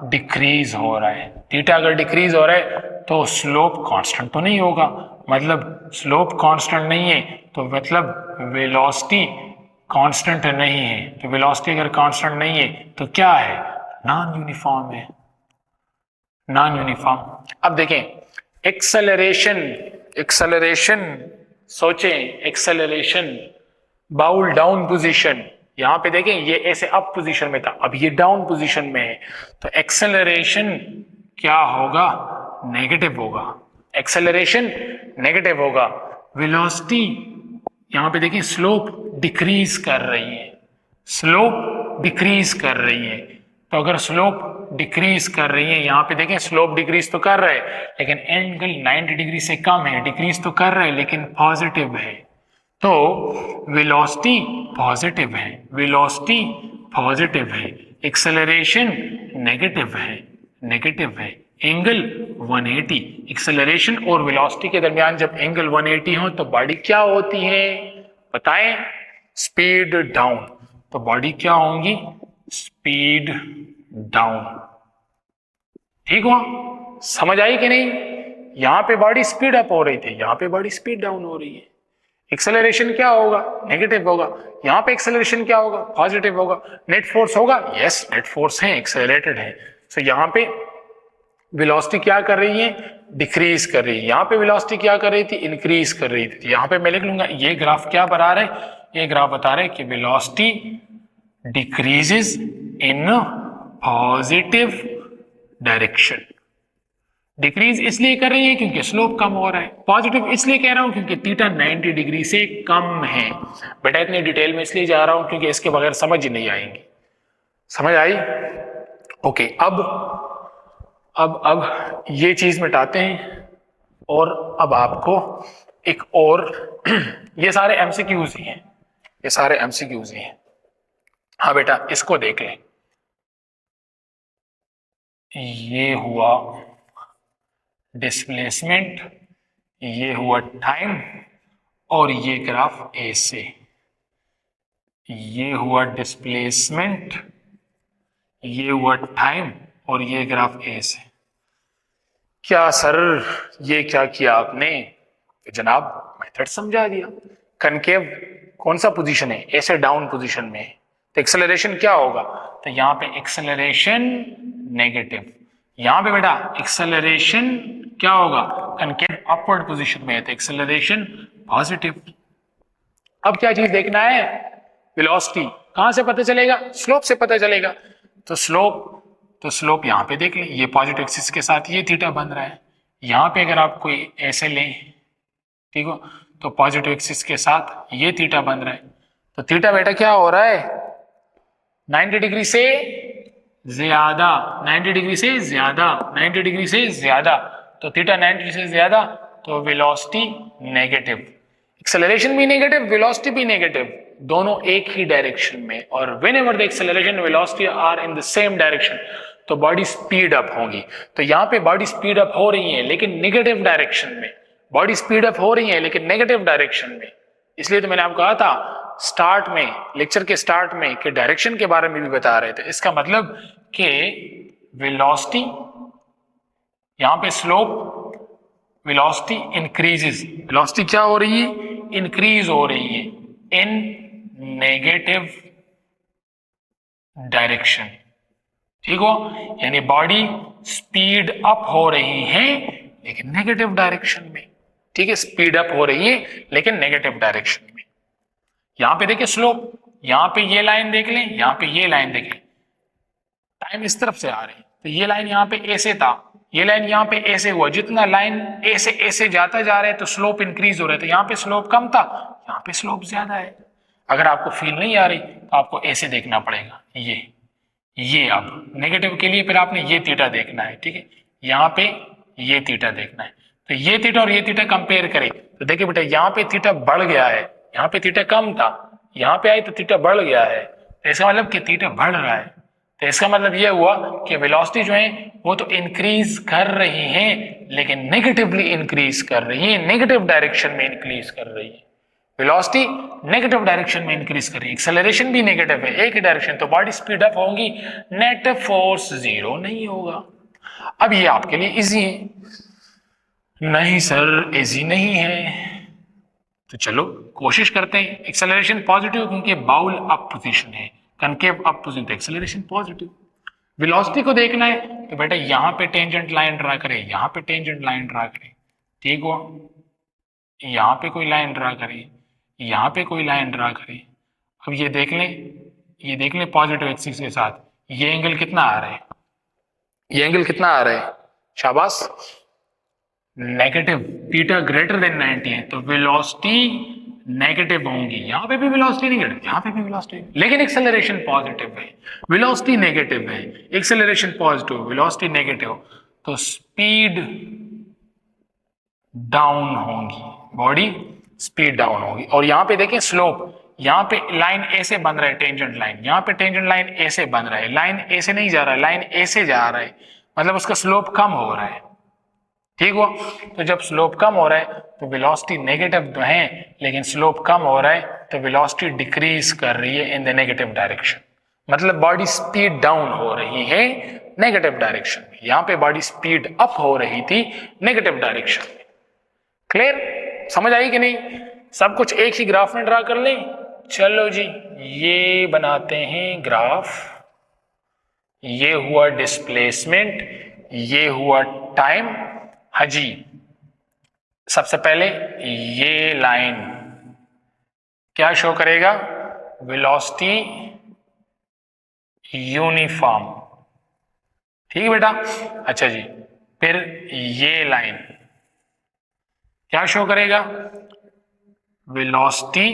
Speaker 1: डिक्रीज हो रहा है। थीटा अगर डिक्रीज हो रहा है तो स्लोप कांस्टेंट तो नहीं होगा, मतलब स्लोप कांस्टेंट नहीं है तो मतलब वेलोसिटी कांस्टेंट नहीं है। तो वेलोसिटी अगर कांस्टेंट नहीं है तो क्या है, नॉन यूनिफॉर्म है, नॉन यूनिफॉर्म। अब देखें एक्सेलरेशन, एक्सेलरेशन सोचें, एक्सेलरेशन बाउल डाउन पोजीशन, यहां पे देखें ये ऐसे अप पोजीशन में था, अब ये डाउन पोजीशन में है, तो एक्सेलरेशन क्या होगा, नेगेटिव होगा, एक्सेलरेशन नेगेटिव होगा। वेलोसिटी यहां पे देखिए स्लोप डिक्रीज कर रही है, स्लोप डिक्रीज कर रही है। तो अगर स्लोप डिक्रीज कर रही है, यहां पे देखें स्लोप डिक्रीज तो कर रहा है लेकिन एंगल 90 डिग्री से कम है, डिक्रीज तो कर रहा है लेकिन पॉजिटिव है, तो वेलोसिटी पॉजिटिव है, वेलोसिटी पॉजिटिव है, एक्सेलरेशन नेगेटिव है, नेगेटिव है, एंगल 180। एक्सेलरेशन और वेलोसिटी के दरमियान जब एंगल 180 हो तो बॉडी क्या होती है बताएं, स्पीड डाउन। तो बॉडी क्या होंगी, स्पीड डाउन। ठीक हुआ, समझ आई कि नहीं? यहां पे बॉडी स्पीड अप हो रही थी, यहां पे बॉडी स्पीड डाउन हो रही है। एक्सेलरेशन क्या होगा, नेगेटिव होगा, यहां पे एक्सेलरेशन क्या होगा, पॉजिटिव होगा। नेट फोर्स होगा, यस नेट फोर्स है, एक्सेलरेटेड है। सो यहां पे वेलोसिटी क्या कर रही है, डिक्रीज कर रही है, यहां पे वेलोसिटी क्या कर रही थी, इंक्रीज कर रही थी। यहां पे मैं लिख लूंगा ये ग्राफ क्या बता रहा है, ये ग्राफ बता रहा है कि velocity decreases in positive direction. Decrease इसलिए कर रही है क्योंकि स्लोप कम हो रहा है, पॉजिटिव इसलिए कह रहा हूं क्योंकि थीटा 90 डिग्री से कम है। बेटा इतनी डिटेल में इसलिए जा रहा हूं क्योंकि इसके बगैर समझ ही नहीं आएंगी। समझ आई? ओके, अब ये चीज मिटाते हैं और अब आपको एक और ये सारे एमसीक्यूज ही हैं, ये सारे एमसीक्यूज ही हैं। हाँ बेटा इसको देख लें, ये हुआ डिस्प्लेसमेंट, ये हुआ टाइम और ये ग्राफ ए से, ये हुआ डिस्प्लेसमेंट, ये हुआ टाइम और ये ग्राफ ए से। क्या सर ये क्या किया आपने? तो जनाब मेथड समझा दिया। कनकेव कौन सा पोजीशन है, ऐसे डाउन पोजीशन में है, तो एक्सेलरेशन क्या होगा, तो यहां पे एक्सेलरेशन नेगेटिव, यहां पे बेटा एक्सेलरेशन क्या होगा, कनकेव अपवर्ड पोजीशन में है तो एक्सेलरेशन पॉजिटिव। अब क्या चीज देखना है, वेलोसिटी कहां से पता चलेगा, स्लोप से पता चलेगा। तो स्लोप यहां पे देख लें, ये पॉजिटिव एक्सिस के साथ ये थीटा बन रहा है, यहां पे अगर आप कोई ऐसे लें, ठीक हो, तो पॉजिटिव एक्सिस के साथ ये थीटा बन रहा है, तो थीटा बेटा क्या हो रहा है, 90 डिग्री से ज्यादा, 90 डिग्री से ज्यादा, 90 डिग्री से ज्यादा, तो थीटा 90 से ज्यादा, तो वेलोसिटी नेगेटिव, एक्सेलरेशन भी नेगेटिव, वेलोसिटी भी नेगेटिव, दोनों एक ही डायरेक्शन में। और whenever the acceleration velocity are in the same direction, तो बॉडी स्पीड अप होगी। तो यहाँ पे बॉडी स्पीड अप हो रही है लेकिन नेगेटिव डायरेक्शन में, बॉडी स्पीड अप हो रही है लेकिन नेगेटिव डायरेक्शन में। इसलिए तो मैंने आपको कहा था स्टार्ट में, लेक्चर के स्टार्ट में, कि डायरेक्शन के बारे में भी बता रहे थे। इसका मतलब कि वेलोसिटी, यहां पे स्लोप, वेलोसिटी इंक्रीजेस, वेलोसिटी क्या हो रही है, इंक्रीज हो रही है इन नेगेटिव डायरेक्शन। ठीक हो, यानी बॉडी स्पीड अप हो रही है लेकिन नेगेटिव डायरेक्शन में। ठीक है, स्पीड अप हो रही है लेकिन नेगेटिव डायरेक्शन में। यहां पे देखिए स्लोप, यहां पे ये लाइन देख लें, यहां पे ये लाइन देख लें, टाइम इस तरफ से आ रही है, तो ये लाइन यहां पे ऐसे था, ये लाइन यहां पे ऐसे हुआ, जितना लाइन ऐसे ऐसे जाता जा रहा है तो स्लोप इंक्रीज हो रहा है, तो यहां पे स्लोप कम था, यहां पे स्लोप ज्यादा है। अगर आपको फील नहीं आ रही तो आपको ऐसे देखना पड़ेगा, ये अब नेगेटिव के लिए फिर आपने ये थीटा देखना है। ठीक है, यहाँ पे ये थीटा देखना है, तो ये थीटा और ये थीटा कंपेयर करें तो देखिए बेटा यहाँ पे थीटा बढ़ गया है, यहाँ पे थीटा कम था, यहाँ पे आए तो थीटा बढ़ गया है, तो इसका मतलब कि थीटा बढ़ रहा है। तो इसका मतलब ये हुआ कि वेलोसिटी जो है वो तो इंक्रीज कर रही है लेकिन नेगेटिवली इंक्रीज कर रही है, नेगेटिव डायरेक्शन में इंक्रीज कर रही है। वेलोसिटी नेगेटिव डायरेक्शन में इंक्रीज कर रही है, एक्सेलरेशन भी नेगेटिव है, एक ही डायरेक्शन, तो बॉडी स्पीड अप होगी, नेट फोर्स जीरो नहीं होगा। अब ये आपके लिए इजी है। नहीं सर इजी नहीं है, तो चलो कोशिश करते हैं। एक्सेलरेशन पॉजिटिव क्योंकि बाउल अप पोजीशन है, कनकेव अप पोजीशन, तो एक्सेलरेशन पॉजिटिव। वेलोसिटी को देखना है तो बेटा यहां पे टेंजेंट लाइन ड्रा करें, यहां पे टेंजेंट लाइन ड्रा करें, ठीक हुआ। यहां पे कोई लाइन ड्रा करें, यहां पे कोई लाइन ड्रा करें। अब ये देख लें पॉजिटिव एक्सिस के साथ ये एंगल कितना आ रहा है, ये एंगल कितना आ रहा है, शाबाश, नेगेटिव, थीटा ग्रेटर देन 90 है, तो वेलोसिटी नेगेटिव होंगी। यहां पे भी वेलोसिटी नेगेटिव, यहां पे भी वेलोसिटी, लेकिन एक्सेलरेशन पॉजिटिव है, वेलोसिटी नेगेटिव है, एक्सेलरेशन पॉजिटिव, वेलोसिटी नेगेटिव, तो स्पीड डाउन होगी, बॉडी स्पीड डाउन होगी। और यहां पे देखें स्लोप, यहां पे लाइन ए से बन रहा है टेंजेंट लाइन, यहां पे टेंजेंट लाइन ए से बन रहा है, लाइन ए से नहीं जा रहा है, लाइन ए से जा रहा है, मतलब उसका स्लोप कम हो रहा है, ठीक हुआ। तो जब स्लोप कम हो रहा है तो वेलोसिटी नेगेटिव तो है, लेकिन स्लोप कम हो रहा है तो वेलोसिटी डिक्रीज कर रही है इन द नेगेटिव डायरेक्शन, मतलब बॉडी स्पीड डाउन हो रही है नेगेटिव डायरेक्शन में। यहां पे बॉडी स्पीड अप हो रही थी नेगेटिव डायरेक्शन में। क्लियर, समझ आई कि नहीं? सब कुछ एक ही ग्राफ में ड्रा कर लें। चलो जी ये बनाते हैं ग्राफ, ये हुआ डिस्प्लेसमेंट, ये हुआ टाइम। हाँ जी, सबसे पहले ये लाइन क्या शो करेगा, वेलोसिटी यूनिफॉर्म, ठीक है बेटा। अच्छा जी, फिर ये लाइन क्या शो करेगा, वेलोसिटी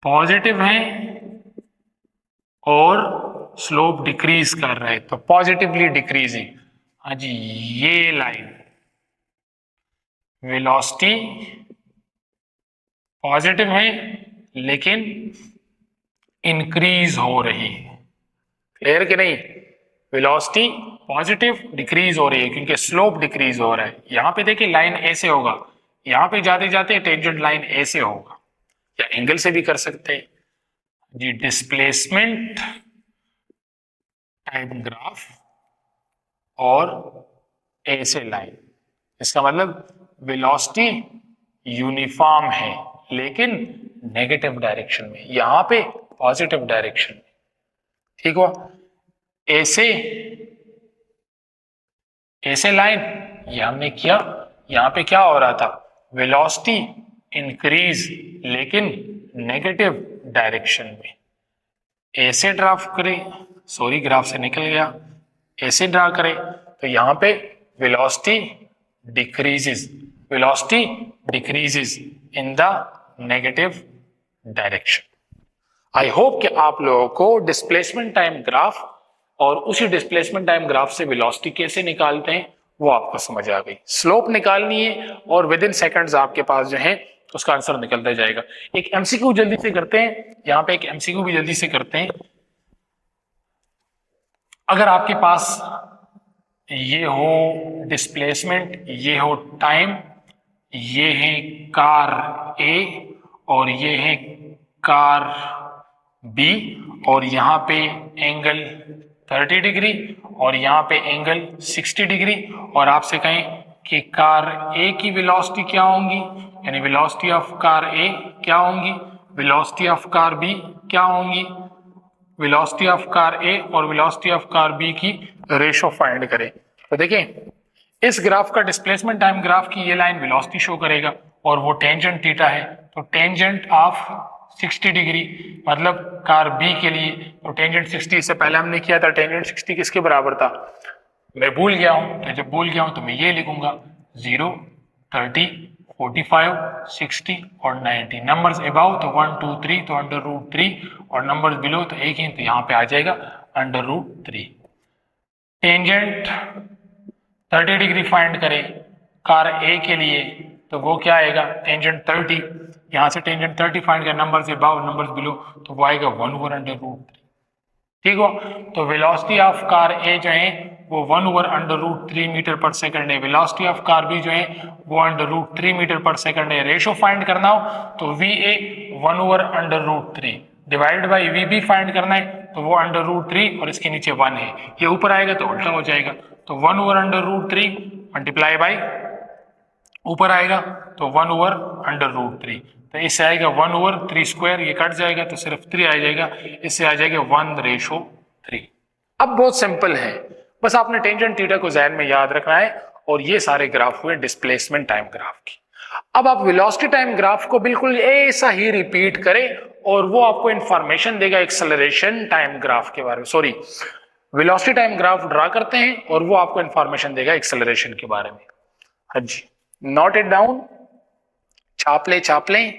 Speaker 1: पॉजिटिव है और स्लोप डिक्रीज कर रहा है, तो पॉजिटिवली डिक्रीजिंग। हाँ जी, ये लाइन वेलोसिटी पॉजिटिव है लेकिन इंक्रीज हो रही है, क्लियर कि नहीं? वेलोसिटी पॉजिटिव डिक्रीज हो रही है क्योंकि स्लोप डिक्रीज हो रहा है। यहां पे देखिए लाइन ए से होगा, यहां पे जाते जाते टेंजेंट लाइन ए से होगा, या एंगल से भी कर सकते हैं जी। डिस्प्लेसमेंट टाइम ग्राफ और ए से लाइन, इसका मतलब वेलोसिटी यूनिफॉर्म है लेकिन नेगेटिव डायरेक्शन में, यहां पे पॉजिटिव डायरेक्शन में, ठीक हुआ। ए से लाइन ये हमने किया, यहां पे क्या हो रहा था, वेलोसिटी इंक्रीज लेकिन नेगेटिव डायरेक्शन में। ए से ड्रा करें, सॉरी ग्राफ से निकल गया, ए से ड्रा करें तो यहां पे velocity decreases in the negative direction. I hope कि आप लोगों को डिस्प्लेसमेंट टाइम ग्राफ और उसी डिस्प्लेसमेंट टाइम ग्राफ से वेलोसिटी कैसे निकालते हैं वो आपको समझ आ गई। स्लोप निकालनी है और विद इन सेकंड्स आपके पास जो है उसका आंसर निकलता जाएगा। एक एमसीक्यू जल्दी से करते हैं, यहां पे एक एमसीक्यू भी जल्दी से करते हैं। अगर आपके पास ये हो डिस्प्लेसमेंट, ये हो टाइम, ये है कार ए और ये है कार बी, और यहां पे एंगल 30 डिग्री और यहाँ पे एंगल 60 डिग्री, और आपसे कहें कि कार ए की वेलोसिटी क्या होंगी, यानी वेलोसिटी ऑफ कार ए क्या होंगी, वेलोसिटी ऑफ कार बी क्या होंगी, वेलोसिटी ऑफ कार ए और वेलोसिटी ऑफ कार बी की रेशो फाइंड करें। तो देखें इस ग्राफ का डिस्प्लेसमेंट टाइम ग्राफ की ये लाइन वेलोसिटी शो करेगा और वो टेंजेंट थीटा है, तो टेंजेंट ऑफ 60 डिग्री मतलब कार बी के लिए, तो टेंजेंट 60 से पहले हमने किया था, टेंजेंट 60 किसके बराबर था, मैं भूल गया हूं, तो जब भूल गया हूं तो मैं ये लिखूंगा 0, 30, 45, 60 और 90। नंबर्स अबाउ तो 1, 2, 3 तो √3 और नंबर्स बिलो तो एक ही, तो यहाँ पे आ जाएगा √3। टेंजेंट 30 डिग्री फाइंड करें कार ए के लिए, तो वो क्या आएगा, टेंजेंट 30, यहाँ से टेंजेंट 30 फाइंड कर, नंबर्स अबाउ नंबर्स बिलो, तो वो आएगा 1/√3, ठीक हो। तो वेलोसिटी ऑफ कार ए जो है वो 1/√3 मीटर पर सेकंड है। वेलोसिटी ऑफ कार भी जो है वो √3 मीटर पर सेकंड है। रेशो फाइंड करना हो तो VA 1/√3 divided by VB find करना है तो वो √3 और इसके नीचे 1 है। ये ऊपर आएगा तो उल्टा हो जाएगा, तो 1/√3 मल्टीप्लाई बाई ऊपर आएगा तो 1/√3, तो इससे आएगा 1/3², ये कट जाएगा तो सिर्फ 3 आ जाएगा, इससे आ जाएगा 1:3। अब बहुत सिंपल है, बस आपने टेंजेंट थीटा को ज़हन में याद रखना है। और ये सारे ग्राफ हुए डिस्प्लेसमेंट टाइम ग्राफ की। अब आप वेलोसिटी टाइम ग्राफ को बिल्कुल ऐसा ही रिपीट करें और वो आपको इंफॉर्मेशन देगा एक्सेलरेशन टाइम ग्राफ के बारे में। Sorry, velocity time graph draw करते हैं और वो आपको इंफॉर्मेशन देगा एक्सेलरेशन के बारे में। हाँ जी, नोट इट डाउन, छाप लें,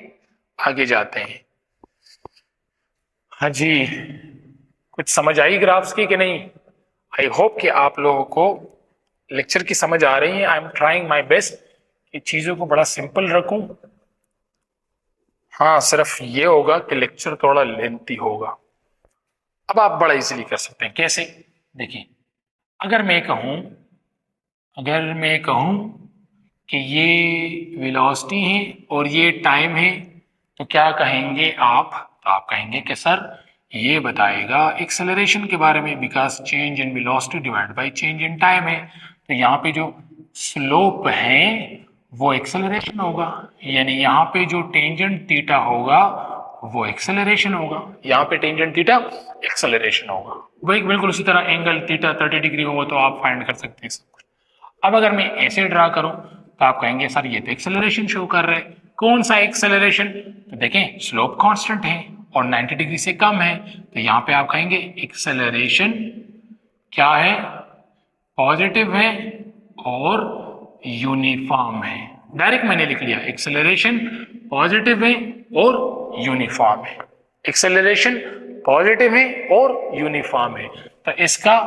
Speaker 1: आगे जाते हैं। हाँ जी, कुछ समझ आई ग्राफ्स की कि नहीं? आई होप कि आप लोगों को लेक्चर की समझ आ रही है। I am trying my best कि चीजों को बड़ा सिंपल रखूं। हाँ, सिर्फ ये होगा कि लेक्चर थोड़ा लेंथी होगा। अब आप बड़ा इजीली कर सकते हैं। कैसे? देखिए, अगर मैं कहूं कि ये वेलोसिटी है और ये टाइम है, तो क्या कहेंगे आप? तो आप कहेंगे कि सर ये बताएगा एक्सेलरेशन के बारे में, because change in velocity divide by change in time है। तो यहाँ पे जो स्लोप है वो एक्सेलरेशन होगा, यानी यहाँ पे जो टेंजेंट थीटा होगा वो एक्सेलरेशन होगा, यहाँ पे टेंजेंट थीटा एक्सेलरेशन होगा। वही बिल्कुल उसी तरह एंगल थीटा 30 डिग्री हो तो आप फाइंड कर सकते हैं सब कुछ। अब अगर मैं ऐसे ड्रा करूं तो आप कहेंगे सर ये तो एक्सेलरेशन शो कर रहा है। कौन सा एक्सेलरेशन? तो देखें, स्लोप कांस्टेंट है और 90 डिग्री से कम है, तो यहाँ पे आप कहेंगे एक्सेलरेशन क्या है? पॉजिटिव है और यूनिफॉर्म है। डायरेक्ट मैंने लिख लिया, एक्सेलरेशन पॉजिटिव है और यूनिफॉर्म है। एक्सेलरेशन पॉजिटिव है और यूनिफॉर्म है। तो इसका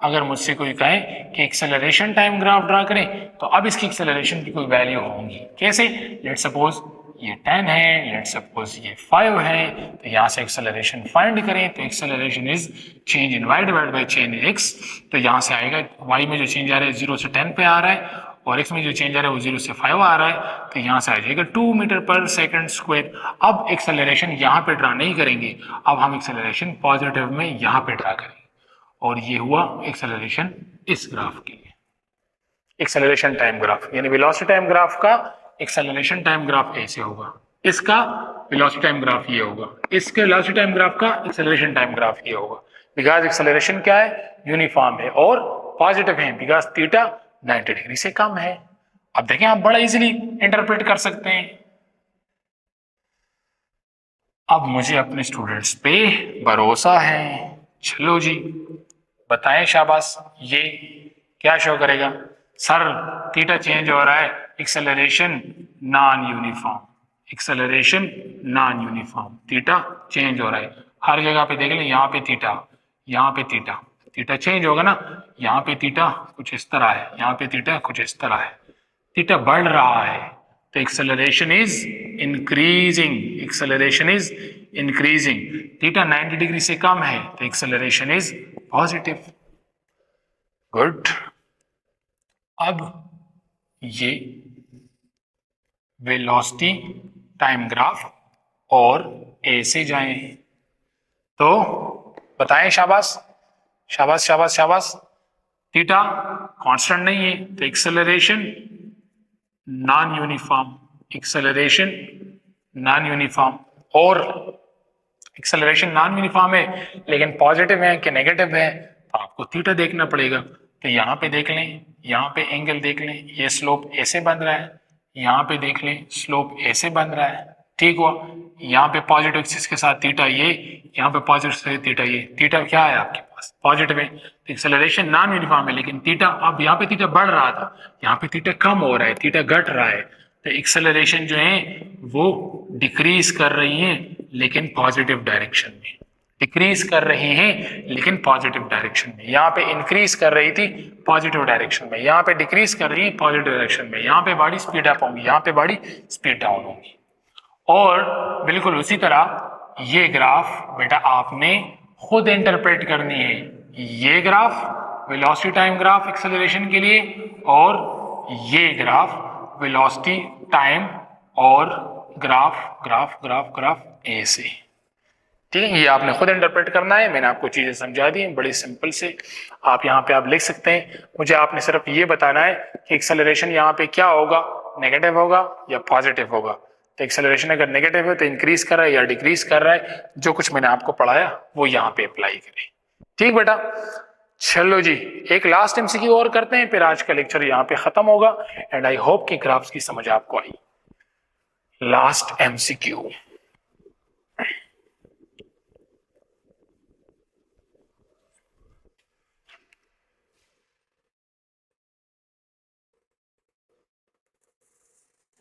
Speaker 1: अगर मुझसे कोई कहे कि एक्सेलरेशन टाइम ग्राफ ड्रा करें, तो अब इसकी एक्सेलरेशन की कोई वैल्यू होगी। कैसे? लेट सपोज ये 10 है, लेट सपोज ये 5 है, तो यहाँ से एक्सेलरेशन फाइंड करें तो acceleration is change in y divide by change in x। तो यहाँ से आएगा y में जो चेंज आ रहा है 0 से 10 पे आ रहा है और x में जो चेंज आ रहा है वो 0 से 5 आ रहा है, तो यहाँ से आ जाएगा 2 मीटर पर सेकंड स्क्वायर। अब एक्सेलरेशन यहाँ पे ड्रा नहीं करेंगे, अब हम एक्सेलरेशन पॉजिटिव में यहाँ पे ड्रा करेंगे, और ये हुआ एक्सेलरेशन इस ग्राफ के लिए। एक्सेलरेशन टाइम ग्राफ यानी वेलोसिटी टाइम ग्राफ का एक्सेलरेशन टाइम ग्राफ ऐसे होगा, इसका वेलोसिटी टाइम ग्राफ ये होगा, इसके वेलोसिटी टाइम ग्राफ का एक्सेलरेशन टाइम ग्राफ ये होगा। बिकॉज एक्सेलरेशन क्या है? यूनिफॉर्म है और पॉजिटिव है, बिकॉज थीटा 90 डिग्री से कम है। अब देखें, आप बड़ा इजीली इंटरप्रेट कर सकते हैं। अब मुझे अपने स्टूडेंट्स पे भरोसा है। चलो जी, बताएं शाबाश, ये क्या शो करेगा? सर थीटा चेंज हो रहा है, acceleration non uniform, acceleration non uniform, theta change हो रहा है। हर जगह पे देख लें, यहाँ पे थीटा, यहाँ पे थीटा, थीटा चेंज होगा ना, यहाँ पे थीटा कुछ इस तरह है, यहाँ पे थीटा कुछ इस तरह है, थीटा बढ़ रहा है, तो acceleration is increasing, acceleration is increasing. Theta 90 degree से कम है तो एक्सेलरेशन इज पॉजिटिव। गुड। अब ये वेलोसिटी टाइम ग्राफ और ऐसे जाएं तो बताएं शाबाश शाबाश शाबाश शाबाश। थीटा कांस्टेंट नहीं है तो acceleration non uniform, acceleration non uniform, और एक्सेलरेशन नॉन यूनिफॉर्म है लेकिन पॉजिटिव है कि नेगेटिव है तो आपको थीटा देखना पड़ेगा। तो यहाँ पे देख लें, यहाँ पे एंगल देख लें, ये स्लोप ऐसे बन रहा है, यहाँ पे देख लें स्लोप ऐसे बन रहा है, ठीक हुआ। यहाँ पे पॉजिटिव एक्सिस के साथ थीटा ये, यहाँ पे पॉजिटिव से थीटा ये, थीटा क्या है आपके पास? पॉजिटिव है, तो एक्सेलरेशन नॉन यूनिफॉर्म है लेकिन थीटा, अब यहाँ पे थीटा बढ़ रहा था, यहाँ पे थीटा कम हो रहा है, थीटा घट रहा है, तो एक्सेलरेशन जो है वो डिक्रीज कर रही है लेकिन पॉजिटिव डायरेक्शन में, डिक्रीज कर रहे हैं लेकिन पॉजिटिव डायरेक्शन में। यहाँ पे इंक्रीज कर रही थी पॉजिटिव डायरेक्शन में, यहाँ पे डिक्रीज कर रही है पॉजिटिव डायरेक्शन में, यहाँ पे बॉडी स्पीड अप होगी, यहाँ पे बॉडी स्पीड डाउन होगी। और बिल्कुल उसी तरह ये ग्राफ बेटा आपने खुद इंटरप्रेट करनी है। ये graph velocity time graph acceleration के लिए, और ये ग्राफ वेलोसिटी टाइम और ग्राफ ग्राफ ग्राफ ग्राफ ऐसे। ठीक है, ये आपने खुद इंटरप्रेट करना है। मैंने आपको चीजें समझा दी हैं बड़ी सिंपल से। आप यहाँ पे आप लिख सकते हैं, मुझे आपने सिर्फ ये बताना है कि एक्सेलरेशन यहाँ पे क्या होगा, नेगेटिव होगा या पॉजिटिव होगा। तो एक्सेलरेशन अगर नेगेटिव है तो इंक्रीज कर रहा है या डिक्रीज कर रहा है, जो कुछ मैंने आपको पढ़ाया वो यहाँ पे अप्लाई करें। ठीक बेटा, चलो जी एक लास्ट एमसीक्यू और करते हैं, फिर आज का लेक्चर यहाँ पे खत्म होगा। एंड आई होप कि ग्राफ्स की समझ आपको आई। लास्ट एमसीक्यू,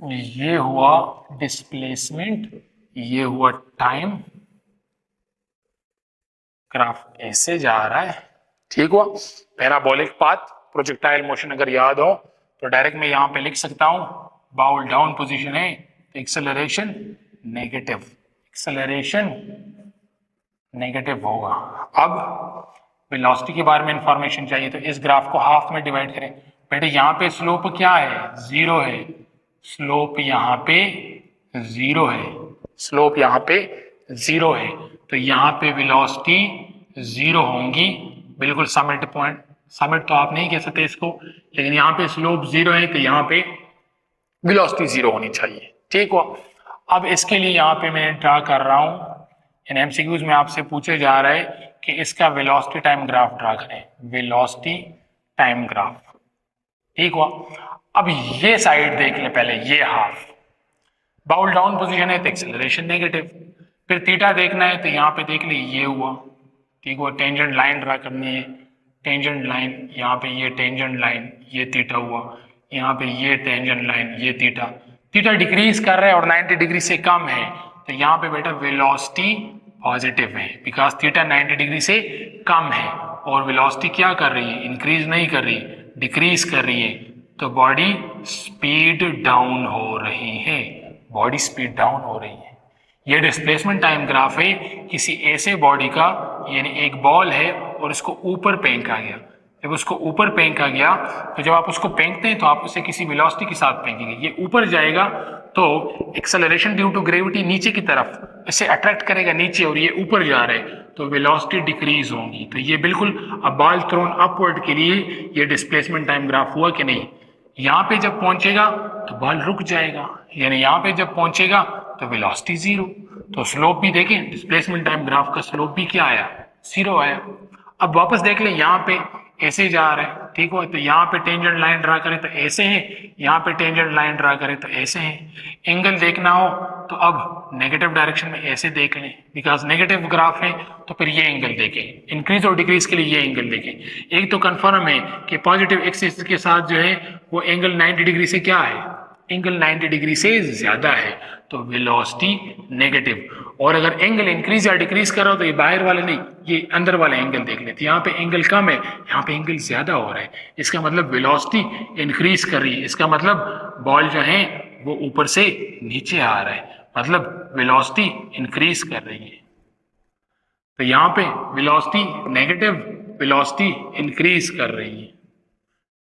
Speaker 1: ये हुआ डिस्प्लेसमेंट, ये हुआ टाइम, ग्राफ ऐसे जा रहा है। ठीक हुआ, पैराबोलिक पाथ, प्रोजेक्टाइल मोशन अगर याद हो तो डायरेक्ट मैं यहां पे लिख सकता हूं, बाउल डाउन पोजीशन है तो एक्सेलरेशन नेगेटिव, एक्सेलरेशन नेगेटिव होगा। अब वेलोसिटी के बारे में इंफॉर्मेशन चाहिए, तो इस ग्राफ को हाफ में डिवाइड करें। बेटे यहाँ पे स्लोप क्या है, जीरो है, स्लोप यहाँ पे जीरो है, स्लोप यहाँ पे जीरो है, तो यहाँ पे वेलोसिटी जीरो होंगी, बिल्कुल समिट पॉइंट। समिट तो आप नहीं कह सकते इसको, लेकिन यहाँ पे स्लोप जीरो है तो यहाँ पे वेलोसिटी जीरो होनी चाहिए। ठीक हो, अब इसके लिए यहाँ पे मैं ड्रा कर रहा हूँ, इन एमसीक्यूज में आपसे पूछे जा रहा है कि इसका वेलोसिटी टाइम ग्राफ ड्रा करें, वेलोसिटी टाइम ग्राफ। ठीक हुआ, अब ये साइड देख ले पहले, ये हाफ बाउल डाउन पोजीशन है तो एक्सेलरेशन नेगेटिव, फिर थीटा देखना है तो यहाँ पे देख ले ये हुआ। ठीक हुआ, टेंजेंट लाइन ड्रा करनी है, टेंजेंट लाइन यहाँ पे, ये टेंजेंट लाइन, ये थीटा हुआ, यहाँ पे ये टेंजेंट लाइन, ये थीटा। थीटा डिक्रीज कर रहा है और 90 डिग्री से कम है, तो यहाँ पे बेटा वेलोसिटी पॉजिटिव है, बिकॉज थीटा 90 डिग्री से कम है। और वेलोसिटी क्या कर रही है, इंक्रीज नहीं कर रही, डिक्रीज कर रही है, तो बॉडी स्पीड डाउन हो रही है, बॉडी स्पीड डाउन हो रही है। ये डिस्प्लेसमेंट टाइम ग्राफ है किसी ऐसे बॉडी का, यानी एक बॉल है और इसको ऊपर फेंका गया। जब उसको ऊपर फेंका गया तो जब आप उसको फेंकते हैं तो आप उसे किसी वेलोसिटी के साथ फेंकेंगे, ये ऊपर जाएगा तो एक्सेलरेशन ड्यू टू ग्रेविटी नीचे की तरफ इसे अट्रैक्ट करेगा नीचे, और ये ऊपर जा रहा है तो वेलोसिटी डिक्रीज होगी। तो ये बिल्कुल अब बॉल थ्रोन अपवर्ड के लिए ये डिस्प्लेसमेंट टाइम ग्राफ हुआ कि नहीं। यहाँ पे जब पहुंचेगा तो बॉल रुक जाएगा, यानी यहाँ पे जब पहुंचेगा तो वेलोसिटी जीरो। तो स्लोप भी देखें, डिस्प्लेसमेंट टाइम ग्राफ का स्लोप भी क्या आया, जीरो आया। अब वापस देख लें, यहाँ पे ऐसे जा रहा है, ठीक हो, तो यहाँ पे टेंजेंट लाइन ड्रा करें तो ऐसे है, यहाँ पे टेंजेंट लाइन ड्रा करें तो ऐसे है। एंगल देखना हो तो अब नेगेटिव डायरेक्शन में ऐसे देख लें, बिकॉज नेगेटिव ग्राफ है, तो फिर ये एंगल देखें, इंक्रीज और डिक्रीज के लिए ये एंगल देखें। एक तो कंफर्म है कि पॉजिटिव एक्सिस के साथ जो है वो एंगल 90 डिग्री से क्या है, एंगल 90 डिग्री से ज्यादा है, तो वेलोसिटी नेगेटिव। और अगर एंगल इंक्रीज या डिक्रीज कर रहा हो तो ये बाहर वाले नहीं, ये अंदर वाले एंगल देख लेते। यहाँ पे एंगल कम है, यहाँ पे एंगल ज्यादा हो रहा है, इसका मतलब वेलोसिटी इंक्रीज कर रही है, इसका मतलब बॉल जो है वो ऊपर से नीचे आ रहा है, मतलब वेलोसिटी इंक्रीज कर रही है। तो यहाँ पे वेलोसिटी नेगेटिव, वेलोसिटी इंक्रीज कर रही है,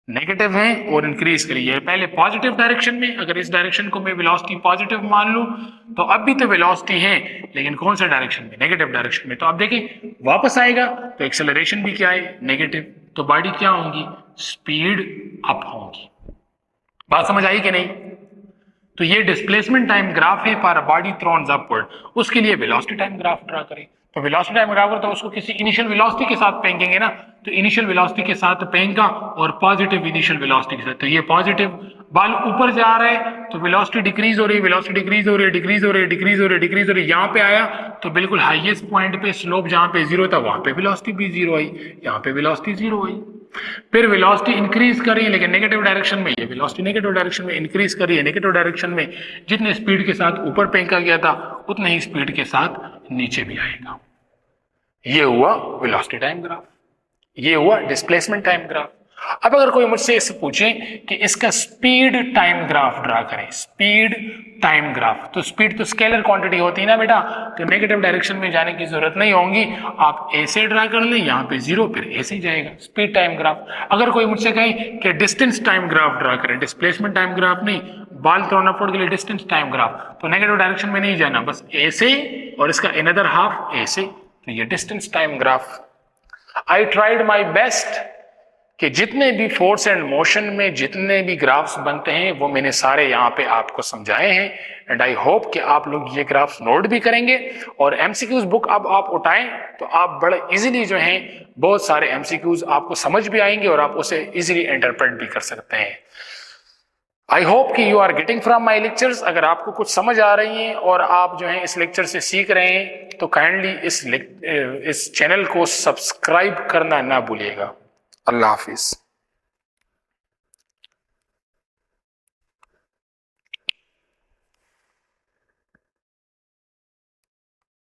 Speaker 1: नेगेटिव है और इंक्रीज करी है। पहले पॉजिटिव डायरेक्शन में, अगर इस डायरेक्शन को मैं वेलोसिटी पॉजिटिव मान लूं तो अब भी तो वेलोसिटी है, लेकिन कौन सा डायरेक्शन में, नेगेटिव डायरेक्शन में। तो अब देखें वापस आएगा तो एक्सेलरेशन भी क्या है, नेगेटिव, तो बॉडी क्या होंगी, स्पीड अप होंगी। बात समझ आई कि नहीं। तो ये डिस्प्लेसमेंट टाइम ग्राफ है for a body throne upward, उसके लिए वेलोसिटी टाइम ग्राफ ड्रा करें। तो वेलोसिटी टाइम ग्राफ तो उसको किसी इनिशियल वेलोसिटी के साथ फेंकेंगे ना, तो इनिशियल वेलोसिटी के साथ फेंका और पॉजिटिव इनिशियल वेलोसिटी के साथ, तो ये पॉजिटिव, बॉल ऊपर जा रहा है तो वेलोसिटी डिक्रीज हो रही है, वेलोसिटी डिक्रीज हो रही है, डिक्रीज हो रही है, डिक्रीज हो रही है, डिक्रीज हो रही है। यहाँ पे आया तो बिल्कुल हाईएस्ट पॉइंट पे स्लोप जहाँ पे जीरो था वहां पे वेलोसिटी भी जीरो आई, यहाँ पे वेलोसिटी जीरो आई। फिर वेलोसिटी इंक्रीज कर रही है लेकिन नेगेटिव डायरेक्शन में, ये वेलोसिटी नेगेटिव डायरेक्शन में इंक्रीज कर रही है, नेगेटिव डायरेक्शन में जितने स्पीड के साथ ऊपर फेंका गया था उतने ही स्पीड के साथ नीचे भी आएगा। ये हुआ वेलोसिटी टाइम ग्राफ, ये हुआ डिस्प्लेसमेंट टाइम ग्राफ। अब अगर कोई मुझसे इसे पूछे कि इसका स्पीड टाइम ग्राफ ड्रा करें, स्पीड टाइम ग्राफ, तो स्पीड तो स्केलर क्वांटिटी होती है ना बेटा, तो नेगेटिव डायरेक्शन में जाने की जरूरत नहीं होगी, आप ऐसे ड्रा कर लें, यहाँ पे 0 फिर ऐसे ही जाएगा स्पीड टाइम ग्राफ। अगर कोई मुझसे कहे कि डिस्टेंस टाइम ग्राफ ड्रा करें, डिस्प्लेसमेंट टाइम ग्राफ नहीं, बॉल थ्रोन अपवर्ड के लिए डिस्टेंस टाइम ग्राफ, तो नेगेटिव डायरेक्शन में नहीं जाना, बस ऐसे और इसका अनदर हाफ ऐसे, तो ये distance time graph. I tried my best कि जितने भी फोर्स एंड मोशन में जितने भी ग्राफ्स बनते हैं वो मैंने सारे यहाँ पे आपको समझाए हैं, एंड आई होप कि आप लोग ये ग्राफ्स नोट भी करेंगे, और एमसीक्यूज बुक अब आप उठाएं तो आप बड़े इजीली जो हैं बहुत सारे एमसीक्यूज आपको समझ भी आएंगे और आप उसे इजीली इंटरप्रेट भी कर सकते हैं। आई होप कि you are getting from my lectures. अगर आपको कुछ समझ आ रही है और आप जो है इस लेक्चर से सीख रहे हैं तो काइंडली इस चैनल को सब्सक्राइब करना ना भूलिएगा। अल्लाह हाफिज।